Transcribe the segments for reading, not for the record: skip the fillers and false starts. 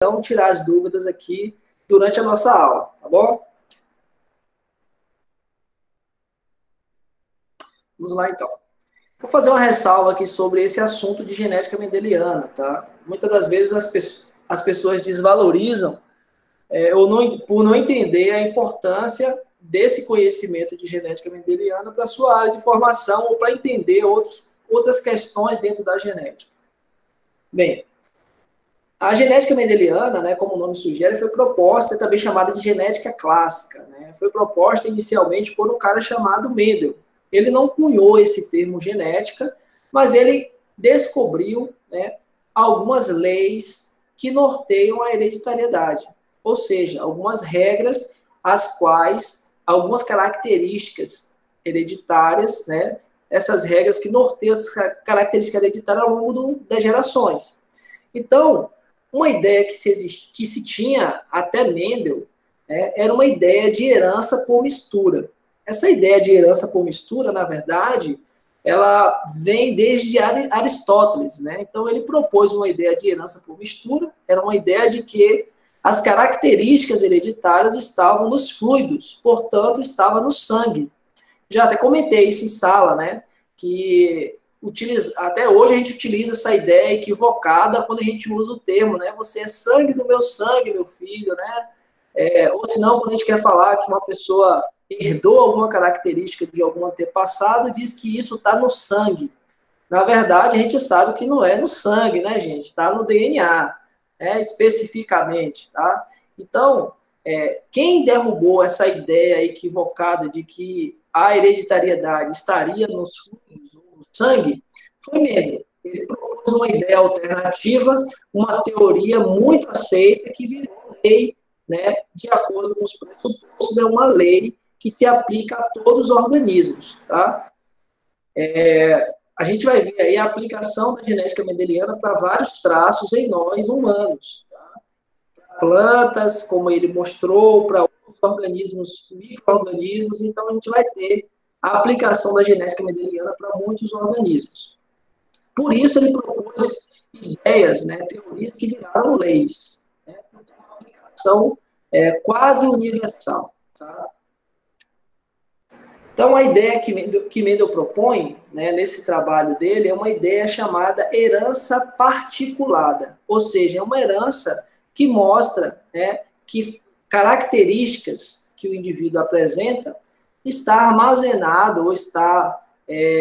Então, tirar as dúvidas aqui durante a nossa aula, tá bom? Vamos lá, então. Vou fazer uma ressalva aqui sobre esse assunto de genética mendeliana, tá? Muitas das vezes as pessoas desvalorizam por não entender a importância desse conhecimento de genética mendeliana para a sua área de formação ou para entender outras questões dentro da genética. Bem, a genética mendeliana, né, como o nome sugere, foi proposta, também chamada de genética clássica, né? Foi proposta inicialmente por um cara chamado Mendel. Ele não cunhou esse termo genética, mas ele descobriu, né, algumas leis que norteiam a hereditariedade, ou seja, algumas regras as quais algumas características hereditárias, né, essas regras que norteiam as características hereditárias ao longo das gerações. Então, uma ideia que se tinha até Mendel, né, era uma ideia de herança por mistura. Essa ideia de herança por mistura, na verdade, ela vem desde Aristóteles, né? Então, ele propôs uma ideia de herança por mistura, era uma ideia de que as características hereditárias estavam nos fluidos, portanto, estava no sangue. Já até comentei isso em sala, né? Que até hoje a gente utiliza essa ideia equivocada quando a gente usa o termo, né? Você é sangue do meu sangue, meu filho, né? Ou senão, quando a gente quer falar que uma pessoa herdou alguma característica de algum antepassado, diz que isso está no sangue. Na verdade, a gente sabe que não é no sangue, né, gente? Está no DNA, né, especificamente, tá? Então, quem derrubou essa ideia equivocada de que a hereditariedade estaria no sangue foi Mendel. Ele propôs uma ideia alternativa, uma teoria muito aceita que virou lei, né, de acordo com os pressupostos, é uma lei que se aplica a todos os organismos, tá? A gente vai ver aí a aplicação da genética mendeliana para vários traços em nós humanos, tá? Plantas, como ele mostrou, para outros organismos, micro-organismos, então a gente vai ter a aplicação da genética mendeliana para muitos organismos. Por isso ele propôs ideias, né, teorias que viraram leis, né? Então, uma aplicação quase universal, tá? Então, a ideia que Mendel propõe, né, nesse trabalho dele, é uma ideia chamada herança particulada, ou seja, é uma herança que mostra, né, que características que o indivíduo apresenta está armazenado ou está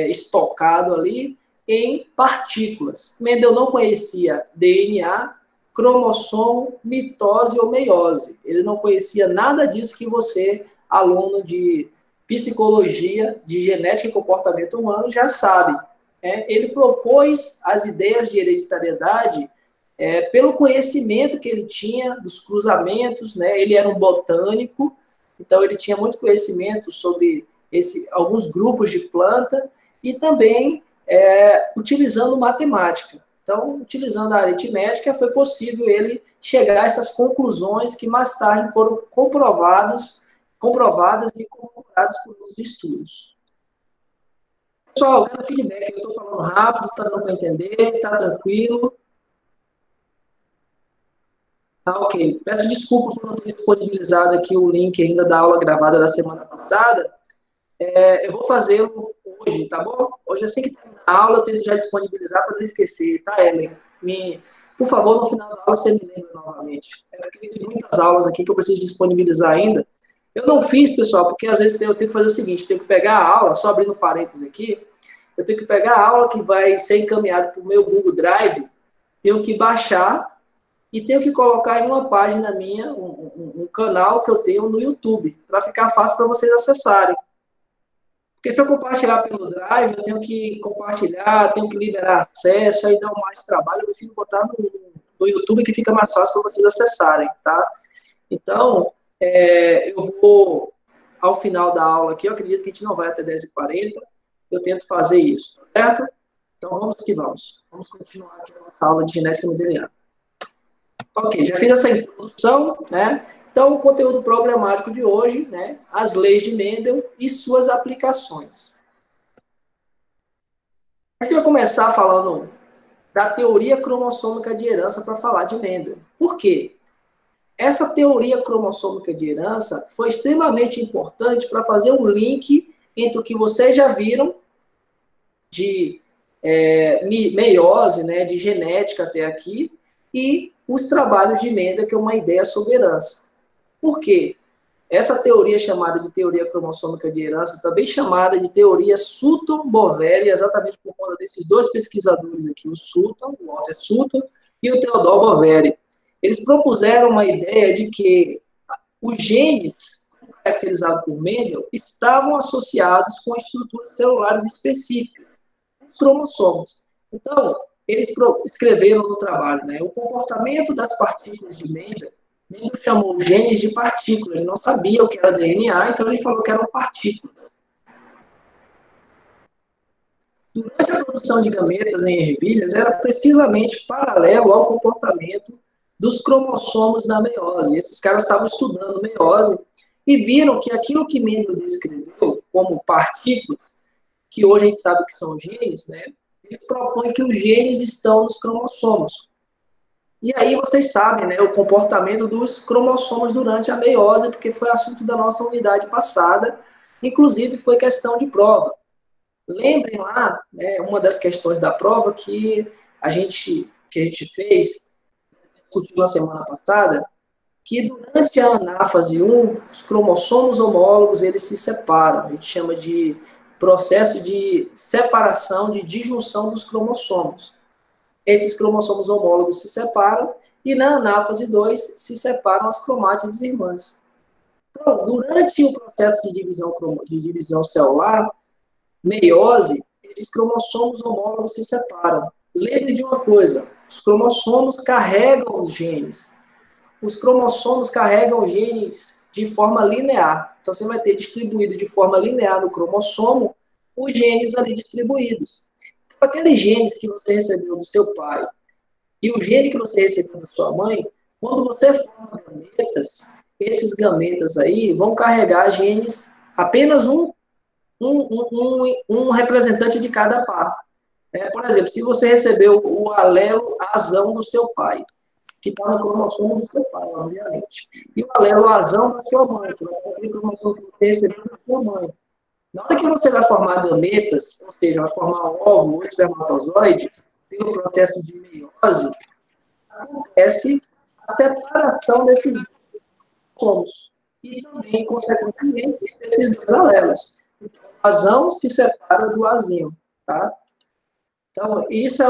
estocado ali em partículas. Mendel não conhecia DNA, cromossomo, mitose ou meiose. Ele não conhecia nada disso que você, aluno de psicologia, de genética e comportamento humano, já sabe. Ele propôs as ideias de hereditariedade pelo conhecimento que ele tinha dos cruzamentos, né? Ele era um botânico, então ele tinha muito conhecimento sobre alguns grupos de planta e também utilizando matemática. Então, utilizando a aritmética, foi possível ele chegar a essas conclusões que mais tarde foram comprovadas e corroboradas por outros estudos. Pessoal, dando feedback, eu estou falando rápido, está dando para entender, está tranquilo? Tá, ok. Peço desculpa por não ter disponibilizado aqui o link ainda da aula gravada da semana passada. Eu vou fazê-lo hoje, tá bom? Hoje, assim que terminar a aula, eu tento já disponibilizar para não esquecer, tá, Ellen? Por favor, no final da aula, você me lembra novamente. Porque tem muitas aulas aqui que eu preciso disponibilizar ainda. Eu não fiz, pessoal, porque às vezes eu tenho que fazer o seguinte, eu tenho que pegar a aula, só abrindo parênteses aqui, eu tenho que pegar a aula que vai ser encaminhada para o meu Google Drive, tenho que baixar e tenho que colocar em uma página minha, um canal que eu tenho no YouTube, para ficar fácil para vocês acessarem. Porque se eu compartilhar pelo Drive, eu tenho que compartilhar, tenho que liberar acesso, aí dá mais trabalho, eu prefiro botar no YouTube que fica mais fácil para vocês acessarem, tá? Então, eu vou, ao final da aula aqui, eu acredito que a gente não vai até 10h40, eu tento fazer isso, certo? Então, vamos que vamos. Vamos continuar aqui a nossa aula de genética mendeliana. Ok, já fiz essa introdução, né? Então, o conteúdo programático de hoje, né? As leis de Mendel e suas aplicações. Aqui eu vou começar falando da teoria cromossômica de herança para falar de Mendel. Por quê? Essa teoria cromossômica de herança foi extremamente importante para fazer um link entre o que vocês já viram de meiose, né, de genética até aqui, e os trabalhos de Mendel, que é uma ideia sobre herança. Por quê? Essa teoria chamada de teoria cromossômica de herança, também chamada de teoria Sutton-Boveri, exatamente por conta desses dois pesquisadores aqui, o Sutton, o Walter Sutton, e o Theodore Boveri. Eles propuseram uma ideia de que os genes caracterizados por Mendel estavam associados com estruturas celulares específicas, os cromossomos. Então, eles escreveram no trabalho, né, o comportamento das partículas de Mendel. Mendel chamou genes de partículas, ele não sabia o que era DNA, então ele falou que eram partículas. Durante a produção de gametas em ervilhas, era precisamente paralelo ao comportamento dos cromossomos da meiose. Esses caras estavam estudando meiose e viram que aquilo que Mendel descreveu como partículas, que hoje a gente sabe que são genes, né, ele propõe que os genes estão nos cromossomos. E aí vocês sabem, né, o comportamento dos cromossomos durante a meiose, porque foi assunto da nossa unidade passada, inclusive foi questão de prova. Lembrem lá, né, uma das questões da prova que a gente fez, discutiu na semana passada, que durante a anáfase 1, os cromossomos homólogos, eles se separam. A gente chama de processo de separação, de disjunção dos cromossomos. Esses cromossomos homólogos se separam e na anáfase 2 se separam as cromátides irmãs. Então, durante o processo de divisão celular, meiose, esses cromossomos homólogos se separam. Lembre de uma coisa, os cromossomos carregam os genes. Os cromossomos carregam os genes de forma linear. Então, você vai ter distribuído de forma linear no cromossomo os genes ali distribuídos. Então, aqueles genes que você recebeu do seu pai e o gene que você recebeu da sua mãe, quando você forma gametas, esses gametas aí vão carregar genes, apenas um representante de cada par. Por exemplo, se você recebeu o alelo azão do seu pai, que está no cromossomo do seu pai, obviamente, e o alelo azão da sua mãe, que vai estar no cromossomo que você recebeu da sua mãe. Na hora que você vai formar gametas, ou seja, vai formar um óvulo ou espermatozoide, pelo processo de meiose, acontece a separação desses cromossomos. E também, consequentemente, desses dois alelos. Então, o azão se separa do azinho, tá? Então, isso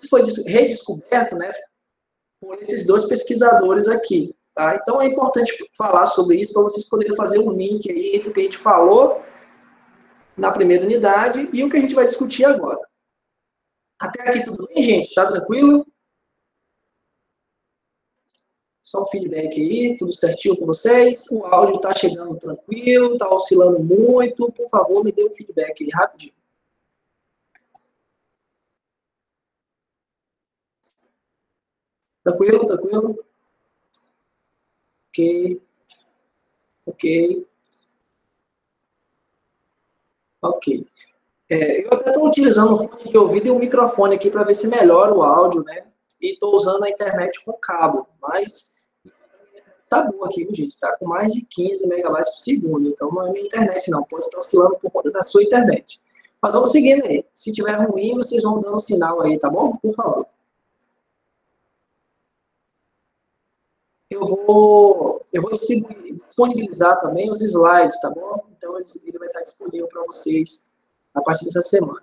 foi redescoberto, né, por esses dois pesquisadores aqui, tá? Então, é importante falar sobre isso, para vocês poderem fazer um link aí entre o que a gente falou na primeira unidade e o que a gente vai discutir agora. Até aqui tudo bem, gente? Tá tranquilo? Só um feedback aí, tudo certinho com vocês? O áudio tá chegando tranquilo, tá oscilando muito? Por favor, me dê um feedback aí, rapidinho. Tranquilo, tranquilo? Ok. Ok. Ok. Eu até estou utilizando um fone de ouvido e um microfone aqui para ver se melhora o áudio, né? E estou usando a internet com cabo, mas está bom aqui, gente. Está com mais de 15 megabytes por segundo, então não é minha internet, não. Pode estar oscilando por conta da sua internet. Mas vamos seguindo aí. Se tiver ruim, vocês vão dando sinal aí, tá bom? Por favor. Eu vou disponibilizar também os slides, tá bom? Então ele vai estar disponível para vocês a partir dessa semana.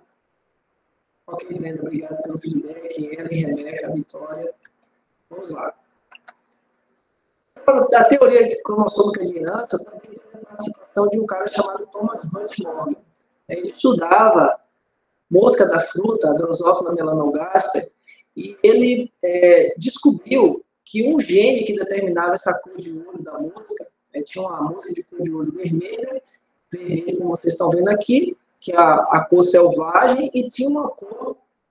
Ok, Brenda, obrigado pelo feedback. Ellen, Rebeca, Vitória. Vamos lá. A teoria cromossômica de herança também tem a participação de um cara chamado Thomas Hunt Morgan. Ele estudava mosca da fruta, a Drosophila melanogaster, e ele descobriu que um gene que determinava essa cor de olho da mosca, tinha uma mosca de cor de olho vermelha, como vocês estão vendo aqui, que é a cor selvagem, e tinha uma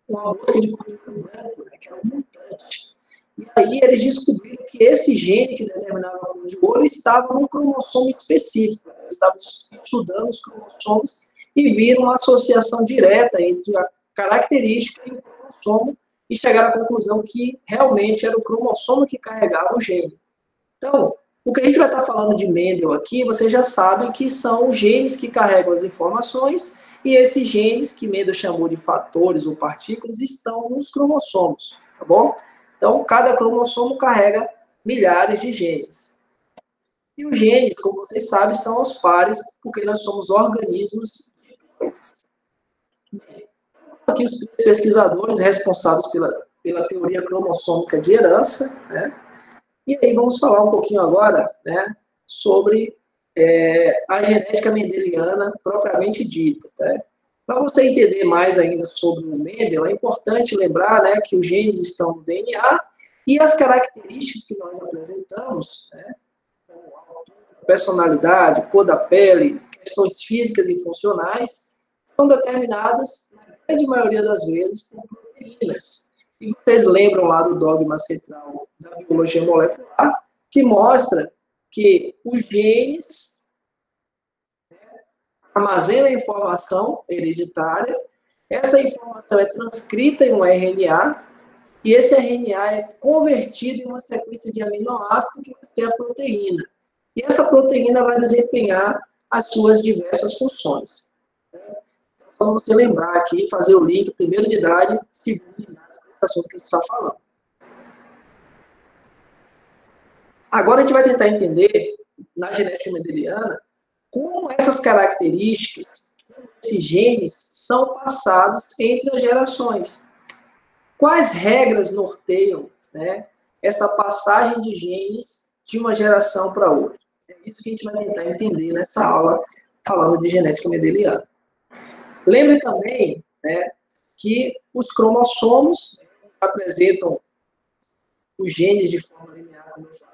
mosca de cor de olho branco, né, que era um mutante. E aí eles descobriram que esse gene que determinava a cor de olho estava num cromossomo específico. Eles estavam estudando os cromossomos e viram uma associação direta entre a característica e o cromossomo. cromossomo e chegaram à conclusão que realmente era o cromossomo que carregava o gene. Então, o que a gente vai estar falando de Mendel aqui, vocês já sabem que são os genes que carregam as informações, e esses genes, que Mendel chamou de fatores ou partículas, estão nos cromossomos, tá bom? Então, cada cromossomo carrega milhares de genes. E os genes, como vocês sabem, estão aos pares, porque nós somos organismos diferentes. Aqui os pesquisadores responsáveis pela teoria cromossômica de herança, né? E aí vamos falar um pouquinho agora, né, sobre a genética mendeliana propriamente dita. Tá? Para você entender mais ainda sobre o Mendel, é importante lembrar, né, que os genes estão no DNA e as características que nós apresentamos, né, personalidade, cor da pele, questões físicas e funcionais, são determinadas, na grande maioria das vezes, por proteínas. E vocês lembram lá do dogma central da biologia molecular, que mostra que os genes armazenam a informação hereditária, essa informação é transcrita em um RNA, e esse RNA é convertido em uma sequência de aminoácidos que vai ser a proteína. E essa proteína vai desempenhar as suas diversas funções. Então, só você lembrar aqui, fazer o link, primeiro unidade, segunda unidade, esse assunto que a gente está falando. Agora a gente vai tentar entender, na genética mendeliana, como essas características, esses genes, são passados entre as gerações. Quais regras norteiam, né, essa passagem de genes de uma geração para outra? É isso que a gente vai tentar entender nessa aula, falando de genética mendeliana. Lembre também, né, que os cromossomos apresentam os genes de forma linear, como eu falei,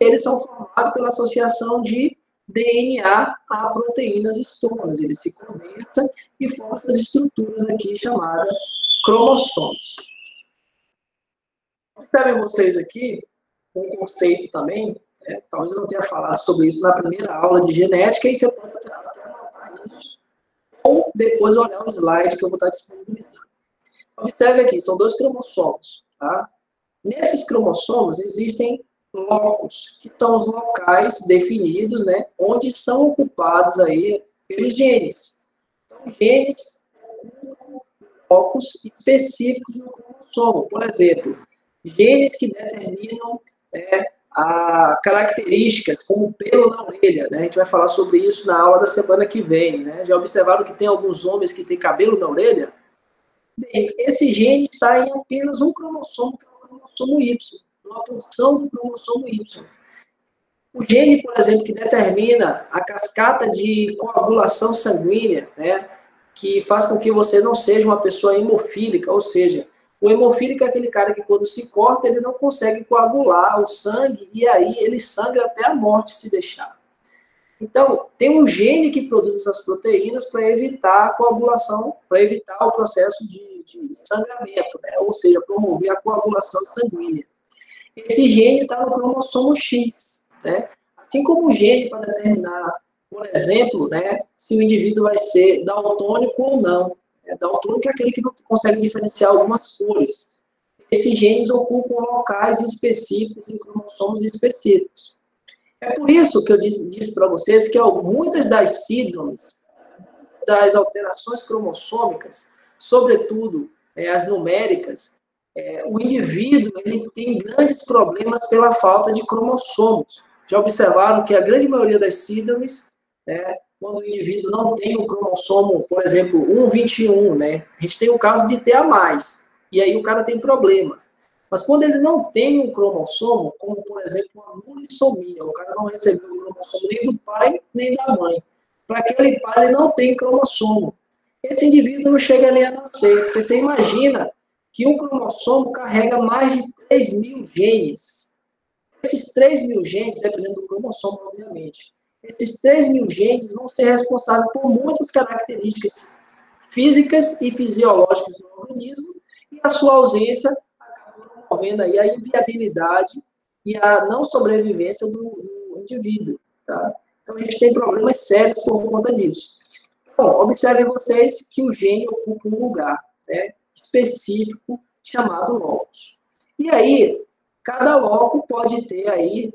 eles são formados pela associação de DNA a proteínas histonas. Eles se condensam e formam essas estruturas aqui chamadas cromossomos. Observem vocês aqui um conceito também, talvez eu não tenha falado sobre isso na primeira aula de genética, e você pode até anotar isso, ou depois olhar o slide que eu vou estar disponibilizando. Observe aqui, são 2 cromossomos. Tá? Nesses cromossomos existem locos, que são os locais definidos, né, onde são ocupados aí pelos genes. Então, genes ocupam locos específicos no cromossomo. Por exemplo, genes que determinam características, como pelo na orelha. Né? A gente vai falar sobre isso na aula da semana que vem. Né? Já observaram que tem alguns homens que têm cabelo na orelha? Bem, esse gene está em apenas um cromossomo, que é o cromossomo Y. Uma porção do cromossomo Y. O gene, por exemplo, que determina a cascata de coagulação sanguínea, né, que faz com que você não seja uma pessoa hemofílica, ou seja, o hemofílico é aquele cara que quando se corta, ele não consegue coagular o sangue, e aí ele sangra até a morte se deixar. Então, tem um gene que produz essas proteínas para evitar a coagulação, para evitar o processo de sangramento, né, ou seja, promover a coagulação sanguínea. Esse gene está no cromossomo X, né? Assim como o gene para determinar, por exemplo, né, se o indivíduo vai ser daltônico ou não. Daltônico é aquele que não consegue diferenciar algumas cores. Esses genes ocupam locais específicos em cromossomos específicos. É por isso que eu disse para vocês que muitas das síndromes, das alterações cromossômicas, sobretudo as numéricas, o indivíduo ele tem grandes problemas pela falta de cromossomos. Já observaram que a grande maioria das síndromes, quando o indivíduo não tem um cromossomo, por exemplo, 1,21, né? A gente tem o caso de ter a mais, e aí o cara tem problema. Mas quando ele não tem um cromossomo, como por exemplo uma mulissomia, o cara não recebeu o cromossomo nem do pai nem da mãe. Para aquele pai ele não tem cromossomo. Esse indivíduo não chega nem a nascer, porque você imagina que um cromossomo carrega mais de 3.000 genes. Esses 3.000 genes, dependendo do cromossomo, obviamente, esses 3.000 genes vão ser responsáveis por muitas características físicas e fisiológicas do organismo, e a sua ausência acaba promovendo aí a inviabilidade e a não sobrevivência do indivíduo. Tá? Então, a gente tem problemas sérios por conta disso. Bom, observem vocês que o gene ocupa um lugar. Né? específico chamado locus. E aí, cada loco pode ter aí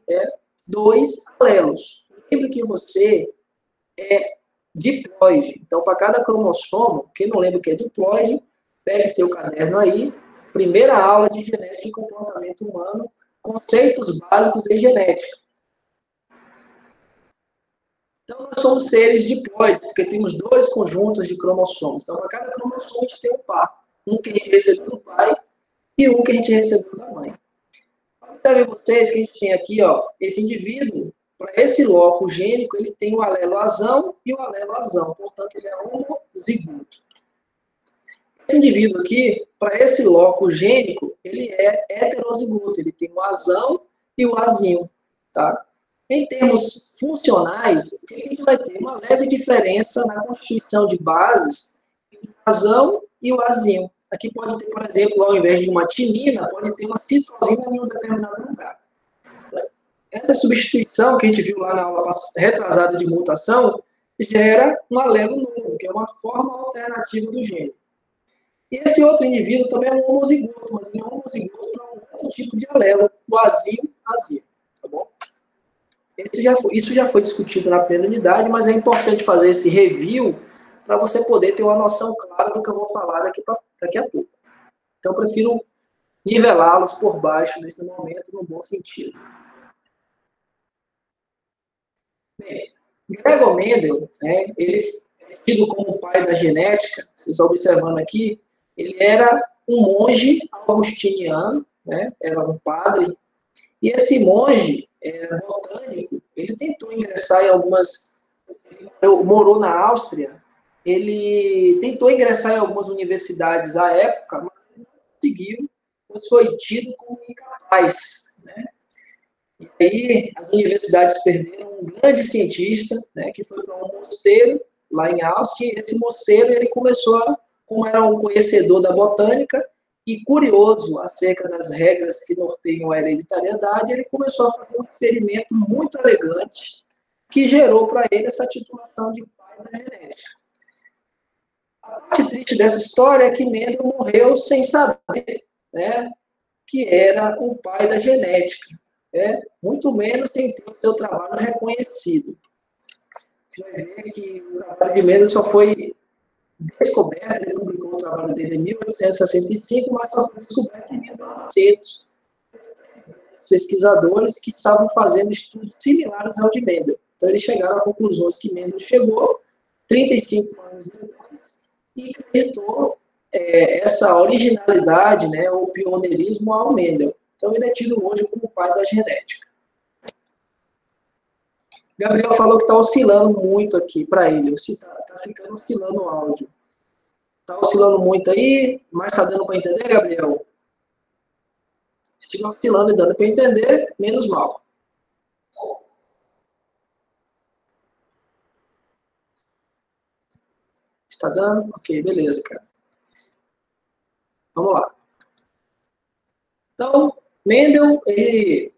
2 alelos. Lembre que você é diploide. Então, para cada cromossomo, quem não lembra o que é diploide, pegue seu caderno aí, primeira aula de genética e comportamento humano, conceitos básicos em genética. Então, nós somos seres diploides, porque temos 2 conjuntos de cromossomos. Então, para cada cromossomo, a gente tem um par. Um que a gente recebeu do pai e um que a gente recebeu da mãe. Observem vocês que a gente tem aqui, ó, esse indivíduo, para esse loco gênico, ele tem o alelo azão e o alelo azão. Portanto, ele é homozigoto. Esse indivíduo aqui, para esse loco gênico, ele é heterozigoto. Ele tem o azão e o azinho, tá? Em termos funcionais, o que a gente vai ter? Uma leve diferença na constituição de bases entre o azão e o azinho. Aqui pode ter, por exemplo, ao invés de uma timina, pode ter uma citosina em um determinado lugar. Essa substituição que a gente viu lá na aula retrasada de mutação gera um alelo novo, que é uma forma alternativa do gene. E esse outro indivíduo também é um homozigoto, mas ele é um homozigoto para um outro tipo de alelo, o azinho, tá bom? Isso já foi discutido na primeira unidade, mas é importante fazer esse review para você poder ter uma noção clara do que eu vou falar daqui a pouco. Então, eu prefiro nivelá-los por baixo nesse momento, no bom sentido. Bem, Gregor Mendel, né, ele é tido como o pai da genética, vocês estão observando aqui, ele era um monge augustiniano, né, era um padre, e esse monge botânico, ele tentou ingressar em morou na Áustria, ele tentou ingressar em algumas universidades à época, mas não conseguiu, pois foi tido como incapaz, né? E aí as universidades perderam um grande cientista, né, que foi para um mosteiro lá em Áustria, e esse mosteiro ele começou como era um conhecedor da botânica e curioso acerca das regras que norteiam a hereditariedade, ele começou a fazer um experimento muito elegante que gerou para ele essa titulação de pai da genética. A parte triste dessa história é que Mendel morreu sem saber, né, que era o pai da genética, muito menos sem ter o seu trabalho reconhecido. Você vai ver que o trabalho de Mendel só foi descoberto, ele publicou o trabalho dele em 1865, mas só foi descoberto em 1900. Pesquisadores que estavam fazendo estudos similares ao de Mendel. Então, eles chegaram a conclusões que Mendel chegou 35 anos depois e acreditou essa originalidade, né, o pioneirismo ao Mendel. Então, ele é tido hoje como o pai da genética. Gabriel falou que está oscilando muito aqui para ele. Está ficando oscilando o áudio. Está oscilando muito aí, mas está dando para entender, Gabriel? Se estiver oscilando e dando para entender, menos mal. Está dando? Ok, beleza, cara. Vamos lá. Então, Mendel, ele,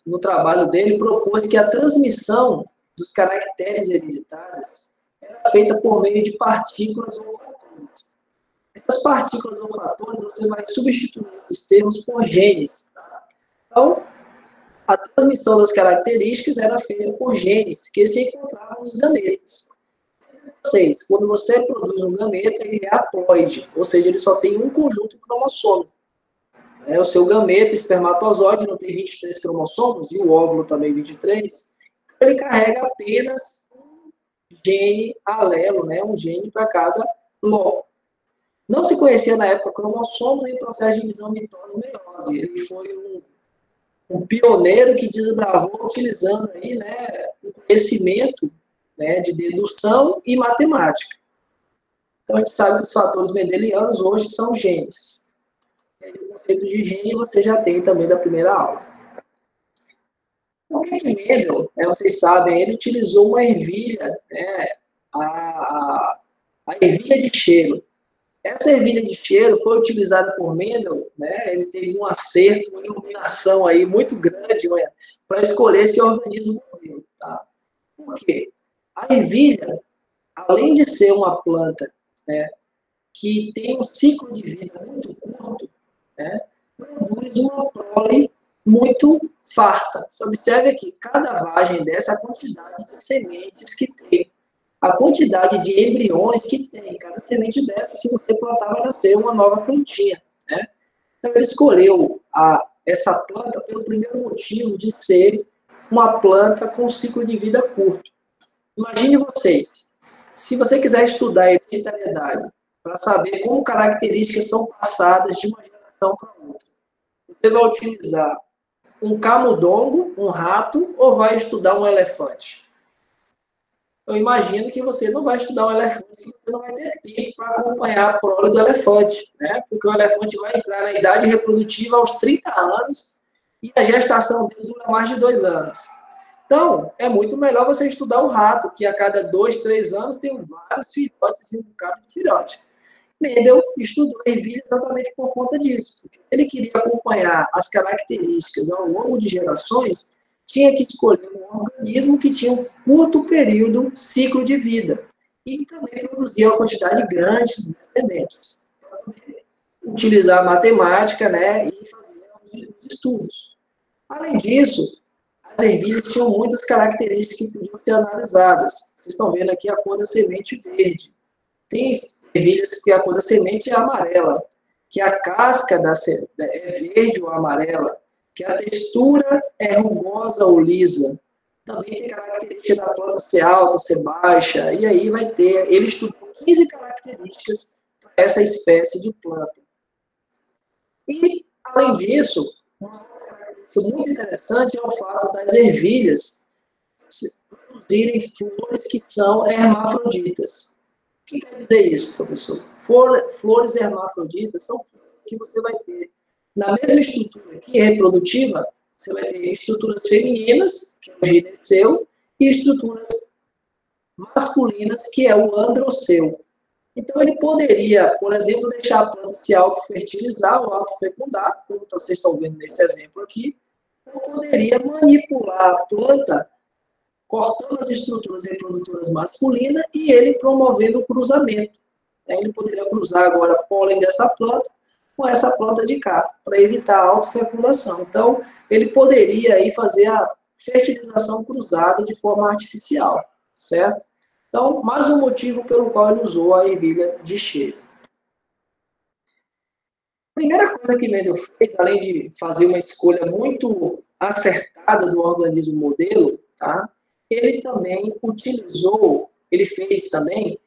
no trabalho dele, propôs que a transmissão dos caracteres hereditários era feita por meio de partículas ou fatores. Essas partículas ou fatores, você vai substituir esses termos por genes. Então, a transmissão das características era feita por genes que se encontravam nos gametas. Quando você produz um gameta, ele é haploide, ou seja, ele só tem um conjunto cromossomo. O seu gameta espermatozoide não tem 23 cromossomos, e o óvulo também 23, então ele carrega apenas um gene alelo, né, um gene para cada loco. Não se conhecia na época cromossomo nem processo de divisão mitose-meiose. Ele foi um pioneiro que desbravou utilizando aí, né, o conhecimento, né, de dedução e matemática. Então, a gente sabe que os fatores mendelianos hoje são genes. O conceito de gene você já tem também da primeira aula. O que Mendel, vocês sabem, ele utilizou uma ervilha, né, a ervilha de cheiro. Essa ervilha de cheiro foi utilizada por Mendel, né, ele teve um acerto, uma iluminação aí muito grande, para escolher esse organismo modelo, tá? Por quê? A ervilha, além de ser uma planta, né, que tem um ciclo de vida muito curto, né, produz uma prole muito farta. Você observe aqui, cada vagem dessa, a quantidade de sementes que tem, a quantidade de embriões que tem. Cada semente dessa, se você plantar, vai nascer uma nova plantinha, né? Então, ele escolheu essa planta pelo primeiro motivo de ser uma planta com ciclo de vida curto. Imagine vocês, se você quiser estudar hereditariedade, para saber como características são passadas de uma geração para outra, você vai utilizar um camundongo, um rato, ou vai estudar um elefante? Eu imagino que você não vai estudar um elefante, você não vai ter tempo para acompanhar a prole do elefante, né? Porque o elefante vai entrar na idade reprodutiva aos 30 anos e a gestação dele dura mais de 2 anos. Então, é muito melhor você estudar o rato, que a cada 2, 3 anos tem vários filhotes e um bocado de filhote. Mendel estudou ervilha exatamente por conta disso, porque se ele queria acompanhar as características ao longo de gerações, tinha que escolher um organismo que tinha um curto período, ciclo de vida, e também produzia uma quantidade grande de descendentes, para poder utilizar a matemática, né, e fazer os estudos. Além disso, as ervilhas tinham muitas características que podiam ser analisadas. Vocês estão vendo aqui a cor da semente verde. Tem ervilhas que a cor da semente é amarela, que a casca é verde ou amarela, que a textura é rugosa ou lisa. Também tem característica da planta ser alta, ser baixa, e aí vai ter... Ele estudou 15 características para essa espécie de planta. E, além disso, uma outra característica muito interessante é o fato das ervilhas produzirem flores que são hermafroditas. O que quer dizer isso, professor? Flores hermafroditas são flores que você vai ter na mesma estrutura aqui, reprodutiva, você vai ter estruturas femininas, que é o gineceu, e estruturas masculinas, que é o androceu. Então, ele poderia, por exemplo, deixar a planta se autofertilizar ou autofecundar, como vocês estão vendo nesse exemplo aqui, ou poderia manipular a planta, cortando as estruturas reprodutoras masculinas e ele promovendo o cruzamento. Ele poderia cruzar agora pólen dessa planta com essa planta de cá, para evitar a autofecundação. Então, ele poderia aí fazer a fertilização cruzada de forma artificial, certo? Então, mais um motivo pelo qual ele usou a ervilha de cheiro. A primeira coisa que Mendel fez, além de fazer uma escolha muito acertada do organismo modelo, tá? Ele também utilizou, ele fez também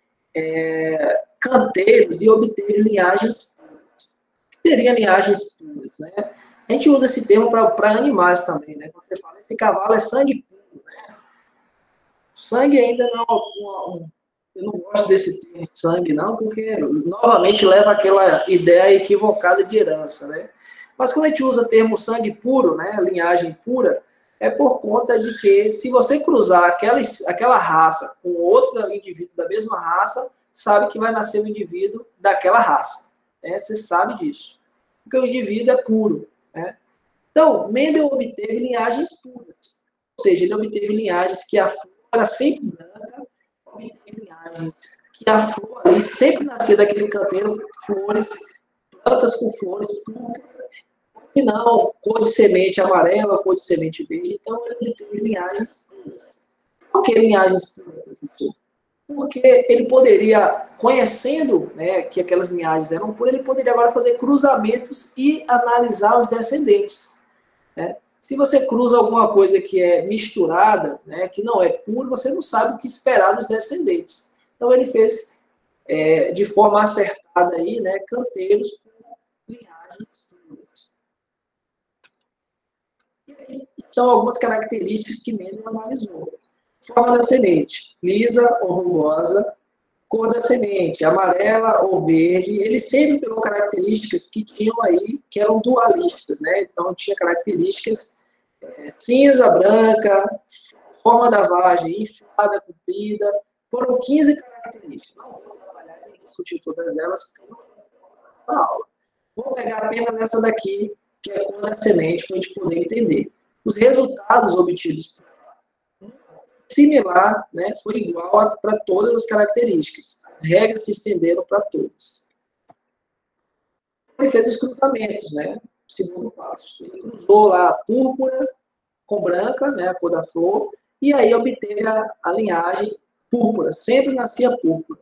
canteiros e obteve linhagens puras. O que seria linhagens puras, né? A gente usa esse termo para animais também, né? Você fala, esse cavalo é sangue puro, né? Sangue ainda não... Eu não gosto desse termo sangue, não, porque novamente leva àquela ideia equivocada de herança, né? Mas quando a gente usa o termo sangue puro, né, linhagem pura, é por conta de que se você cruzar aquela raça com outro indivíduo da mesma raça, sabe que vai nascer um indivíduo daquela raça, né? Você sabe disso, porque o indivíduo é puro, né? Então, Mendel obteve linhagens puras, ou seja, ele obteve linhagens que a flor era sempre branca, obteve linhagens que a flor ali sempre nascia daquele canteiro, flores, plantas com flores púrpuras, se não, cor de semente amarela, cor de semente verde. Então, ele obteve linhagens puras. Por que linhagens puras, professor? Porque ele poderia, conhecendo, né, que aquelas linhagens eram puras, ele poderia agora fazer cruzamentos e analisar os descendentes, né? Se você cruza alguma coisa que é misturada, né, que não é puro, você não sabe o que esperar dos descendentes. Então, ele fez, de forma acertada, aí, né, canteiros com linhagens puras. E aqui são algumas características que Mendel analisou. Forma da semente, lisa ou rugosa, cor da semente, amarela ou verde. Ele sempre pegou características que tinham aí, que eram dualistas, né? Então, tinha características cinza, branca, forma da vagem, inflada, comprida. Foram 15 características. Não vou trabalhar e discutir todas elas, porque não é essa aula. Vou pegar apenas essa daqui, que é a cor da semente, para a gente poder entender. Os resultados obtidos similar, né, foi igual para todas as características. As regras se estenderam para todas. ele fez os cruzamentos, né? Segundo passo. Ele cruzou lá a púrpura com branca, né? A cor da flor, e aí obteve a linhagem púrpura. Sempre nascia púrpura.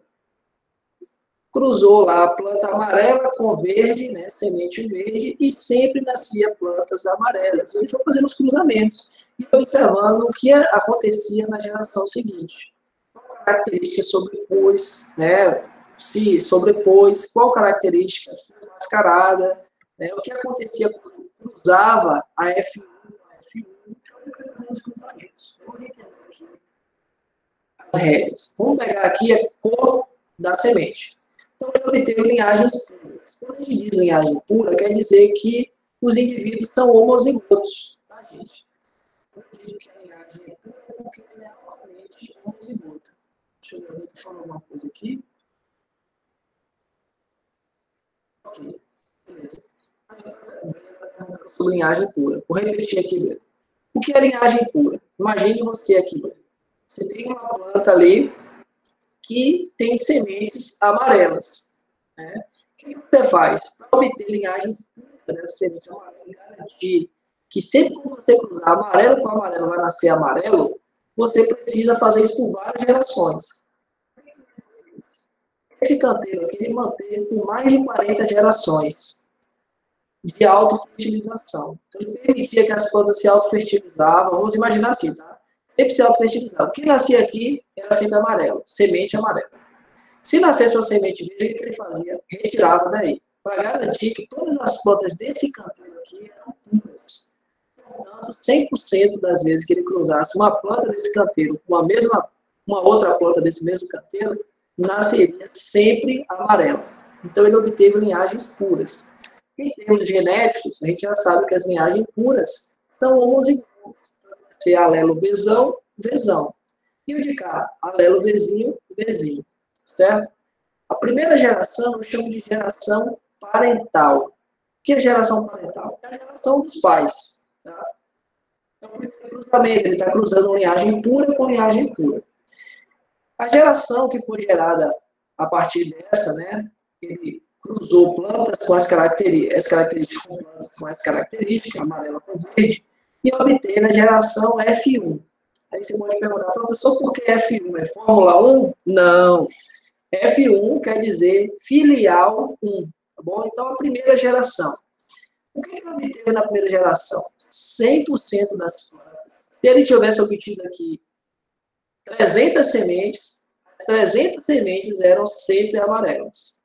Cruzou lá a planta amarela com verde, né? Semente verde, e sempre nascia plantas amarelas. Ele foi fazendo os cruzamentos e observando o que acontecia na geração seguinte. Qual característica sobrepôs, né? Se sobrepôs, qual característica foi mascarada, né? O que acontecia quando cruzava a F1 com a F1, então os cruzamentos. As regras. Vamos pegar aqui a cor da semente. Então, ele obteve linhagens puras. Quando a gente diz linhagem pura, quer dizer que os indivíduos são homozigotos, tá, gente? Quando eu digo que a linhagem é pura, é porque ela é altamente homozigota. Deixa eu ver, falar alguma coisa aqui. Ok, beleza. Sobre linhagem pura. Vou repetir aqui, Breno. O que é linhagem pura? Imagine você aqui, Breno. Você tem uma planta ali que tem sementes amarelas. Né? O que você faz? Para obter linhagens puras dessa semente amarela e garantir que sempre que você cruzar amarelo com amarelo vai nascer amarelo, você precisa fazer isso por várias gerações. Esse canteiro aqui, ele manteve por mais de 40 gerações de autofertilização. Então, ele permitia que as plantas se autofertilizavam. Vamos imaginar assim, tá? Sempre se autofertilizava. O que nascia aqui era sempre amarelo, semente amarela. Se nascesse uma semente verde, o que ele fazia? Retirava daí, para garantir que todas as plantas desse canteiro aqui eram puras. Portanto, 100% das vezes que ele cruzasse uma planta desse canteiro com uma outra planta desse mesmo canteiro, nasceria sempre amarela. Então, ele obteve linhagens puras. Em termos genéticos, a gente já sabe que as linhagens puras são homozigotas. Ser alelo Vzão, Vzão. E o de cá, alelo Vzinho, Vzinho. Certo? A primeira geração eu chamo de geração parental. O que é geração parental? É a geração dos pais. Tá? É o primeiro cruzamento, ele está cruzando linhagem pura com linhagem pura. A geração que foi gerada a partir dessa, né, ele cruzou plantas com as características com plantas com as características, amarela com verde, e obteve a geração F1. Aí você pode perguntar, professor, por que F1? É Fórmula 1? Não. F1 quer dizer filial 1. Tá bom? Então, a primeira geração. O que ele obteve na primeira geração? 100% das plantas. Se ele tivesse obtido aqui 300 sementes, as 300 sementes eram sempre amarelas.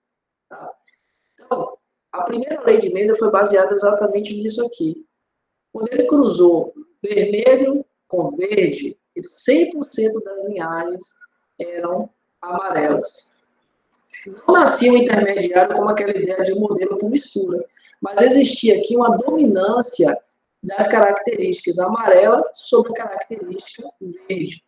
Tá? Então, a primeira lei de Mendel foi baseada exatamente nisso aqui. Quando ele cruzou vermelho com verde, 100% das linhagens eram amarelas. Não nascia um intermediário como aquela ideia de um modelo com mistura, mas existia aqui uma dominância das características amarela sobre a característica verde.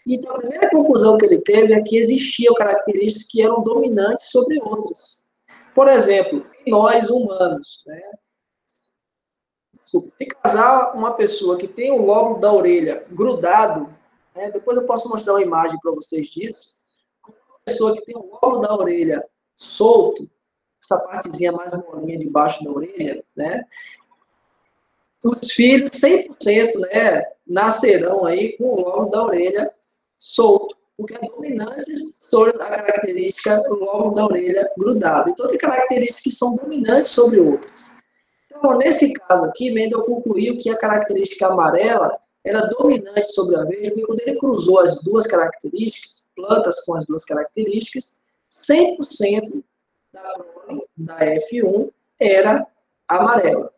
Então, a primeira conclusão que ele teve é que existiam características que eram dominantes sobre outras. Por exemplo, nós humanos, né? Se casar uma pessoa que tem o lóbulo da orelha grudado, né, depois eu posso mostrar uma imagem para vocês disso, uma pessoa que tem o lóbulo da orelha solto, essa partezinha mais molinha debaixo da orelha, né, os filhos 100%, né, nascerão aí com o lóbulo da orelha solto, porque é dominante sobre a característica do lóbulo da orelha grudado. Então, tem características que são dominantes sobre outras. Então, nesse caso aqui, Mendel concluiu que a característica amarela era dominante sobre a verde, porque quando ele cruzou as duas características, plantas com as duas características, 100% da prole da F1 era amarela.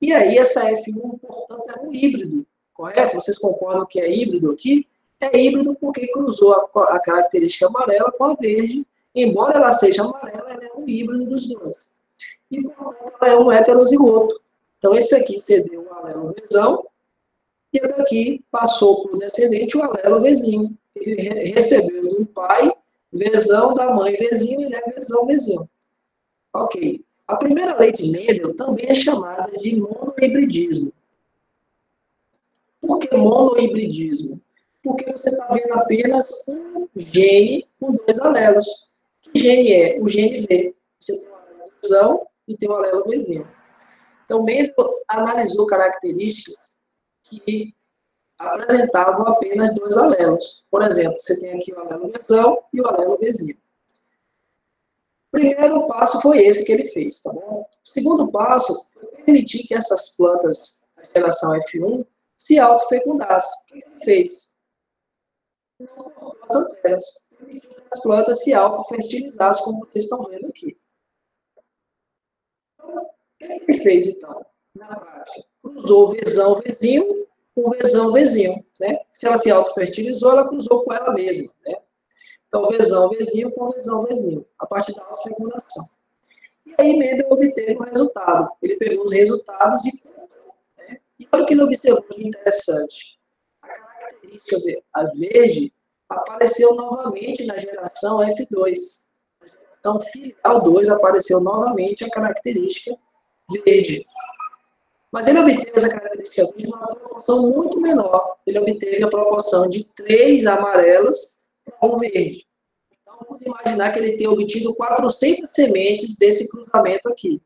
E aí, essa F1, portanto, é um híbrido, correto? Vocês concordam que é híbrido aqui? É híbrido porque cruzou a característica amarela com a verde. Embora ela seja amarela, ela é um híbrido dos dois. E, portanto, ela é um heterozigoto. Então, esse aqui cedeu o alelo Vzão, e daqui passou para o descendente o alelo Vzinho. Ele recebeu do pai Vzão, da mãe Vzinho, e ele é Vzão, Vzinho. Ok. A primeira lei de Mendel também é chamada de monohibridismo. Por que monohibridismo? Porque você está vendo apenas um gene com dois alelos. Que gene é? O gene V. Você tem um alelo Vzão e tem o alelo Vzinho. Então, Mendel analisou características que apresentavam apenas dois alelos. Por exemplo, você tem aqui o alelo Vzão e o alelo Vzinho. O primeiro passo foi esse que ele fez, tá bom? O segundo passo foi permitir que essas plantas da geração F1 se autofecundassem. O que ele fez? Não cortou as antenas, permitiu que as plantas se autofertilizassem, como vocês estão vendo aqui. Então, o que ele fez, então? Na prática, cruzou Vzão, Vzinho com Vzão, Vzinho, né? Se ela se autofertilizou, ela cruzou com ela mesma, né? Então, Vzão, Vzinho com Vzão, Vzinho, a partir da autofecundação. E aí, Mendel obteve o resultado. Ele pegou os resultados e contou, né? E olha o que ele observou de interessante. A característica a verde apareceu novamente na geração F2. Na geração filial 2 apareceu novamente a característica verde. Mas ele obteve essa característica verde em uma proporção muito menor. Ele obteve a proporção de 3 amarelas para 1 verde. Então, vamos imaginar que ele tenha obtido 400 sementes desse cruzamento aqui.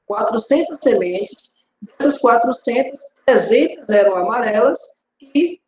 400 sementes, dessas 400, 300 eram amarelas e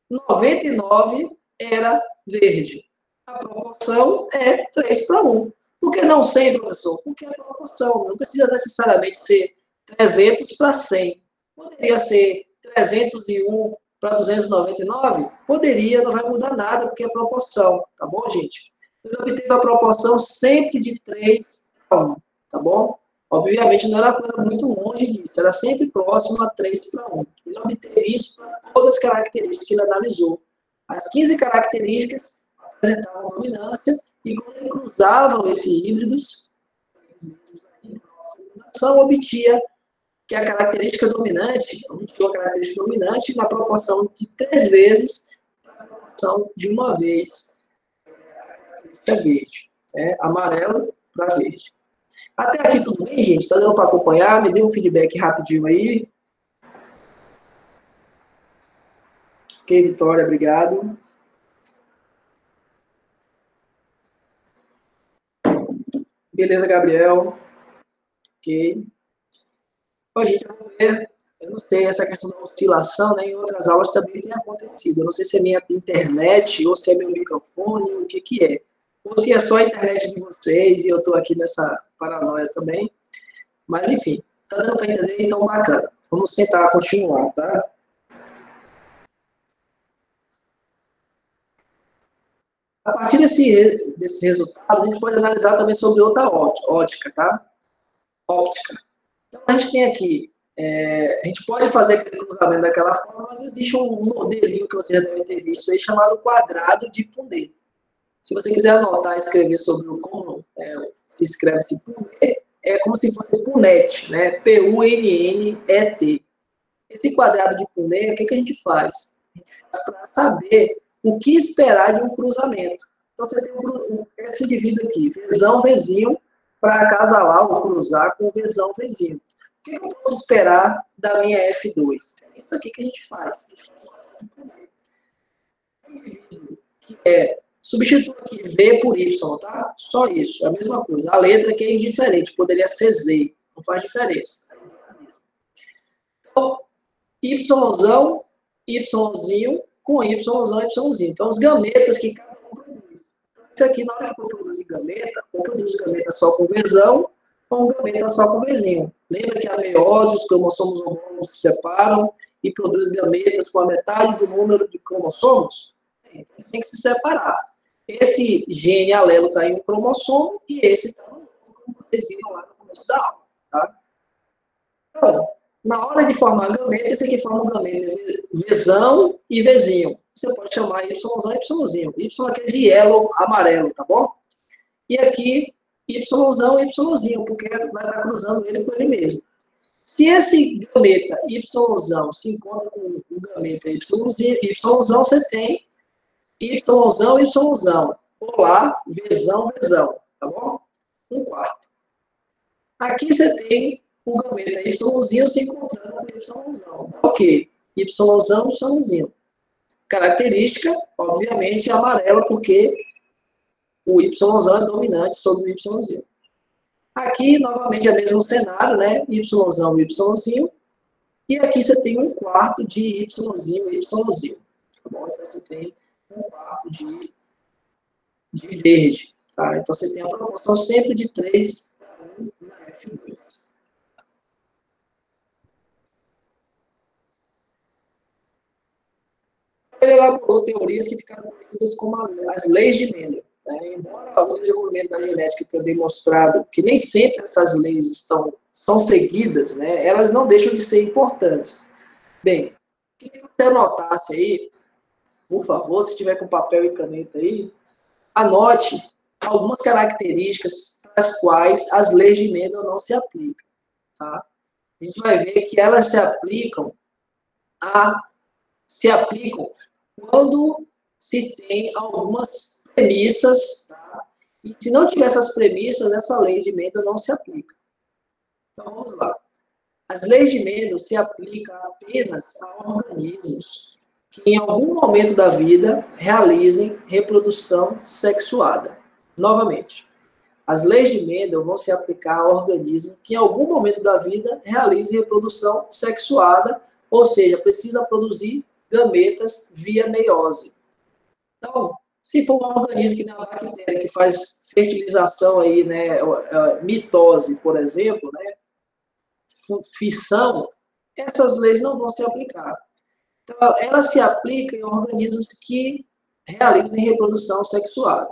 99 era verde. A proporção é 3 para 1. Por que não 100, professor? Porque a proporção não precisa necessariamente ser 300 para 100. Poderia ser 301 para 299? Poderia, não vai mudar nada, porque é proporção. Tá bom, gente? Ele obteve a proporção sempre de 3 para 1. Tá bom? Obviamente, não era coisa muito longe disso. Era sempre próximo a 3 para 1. Ele obteve isso para todas as características que ele analisou. As 15 características apresentavam dominância, e quando ele cruzava esses híbridos, obtia que a característica dominante, obtiu a característica dominante na proporção de 3 vezes, na proporção de 1 vez, a característica verde. Amarelo para verde. Até aqui tudo bem, gente? Está dando para acompanhar? Me dê um feedback rapidinho aí. Ok, Vitória, obrigado. Beleza, Gabriel. Ok. Bom, gente, vamos ver. Eu não sei, essa questão da oscilação, né, em outras aulas também tem acontecido. Eu não sei se é minha internet ou se é meu microfone, o que que é. Ou se é só a internet de vocês e eu estou aqui nessa paranoia também. Mas, enfim, tá dando para entender, então bacana. Vamos tentar continuar, tá? A partir desses resultados, a gente pode analisar também sobre outra ótica, tá? Óptica. Então, a gente tem aqui, a gente pode fazer aquele cruzamento daquela forma, mas existe um modelinho que vocês já devem ter visto aí, chamado quadrado de Punnett. Se você quiser anotar e escrever sobre como escreve-se Punnett, é como se fosse Punnett, né? P-U-N-N-E-T. Esse quadrado de Punnett, o que a gente faz? A gente faz para saber o que esperar de um cruzamento. Então, você tem esse indivíduo aqui, Vzão, Vzinho, para acasalar ou cruzar com o Vzão, Vzinho. O que eu posso esperar da minha F2? É isso aqui que a gente faz. Substitua aqui V por Y, tá? Só isso, é a mesma coisa. A letra aqui é indiferente, poderia ser Z, não faz diferença. Então, Yzão, Yzinho com Yzão, Yzinho. Então, os gametas que cada um produz. Isso aqui, na hora que eu produzir gameta, ou produz gameta só com Vzão, ou um gameta só com Vzinho. Lembra que a meiose, os cromossomos homólogos se separam e produzem gametas com a metade do número de cromossomos? Então, tem que se separar. Esse gene alelo está em um cromossomo e esse está no outro, como vocês viram lá no começo da aula. Tá? Então, na hora de formar gameta, esse aqui forma um gameta Vzão e Vzinho. Você pode chamar Yzão e Yzinho. Y aqui é de yellow, amarelo, tá bom? E aqui, Yzão e Yzinho, porque vai estar cruzando ele com ele mesmo. Se esse gameta Yzão se encontra com o gameta Yzão, você tem Yzão, Yzão. Olá, Vzão, tá bom? 1/4. Aqui você tem o gameta Yzinho se encontrando com Yzão. O quê? Yzinho. Característica, obviamente, amarela, porque o Yzão é dominante sobre o Yzinho. Aqui, novamente, é o mesmo cenário, né? Yzão e Yzinho. E aqui você tem um quarto de Yzinho e Yzinho. Tá bom? Então, você tem um quarto de verde. Tá? Então, você tem a proporção sempre de 3 para 1 na F2. Ele elaborou teorias que ficaram conhecidas como as leis de Mendel. Né? Embora o desenvolvimento da genética tenha demonstrado que nem sempre essas leis são seguidas, né, elas não deixam de ser importantes. Bem, queria que você anotasse aí, por favor, se tiver com papel e caneta aí, anote algumas características as quais as leis de Mendel não se aplicam. Tá? A gente vai ver que elas se aplicam quando se tem algumas premissas, tá? E se não tiver essas premissas, essa lei de Mendel não se aplica. Então, vamos lá. As leis de Mendel se aplicam apenas a organismos que, em algum momento da vida, realizem reprodução sexuada. Novamente, as leis de Mendel vão se aplicar a organismos que, em algum momento da vida, realizem reprodução sexuada, ou seja, precisa produzir gametas via meiose. Então, se for um organismo que nem a bactéria, que faz fertilização aí, né, mitose, por exemplo, né, fissão, essas leis não vão se aplicar. Então, ela se aplica em organismos que realizem reprodução sexuada.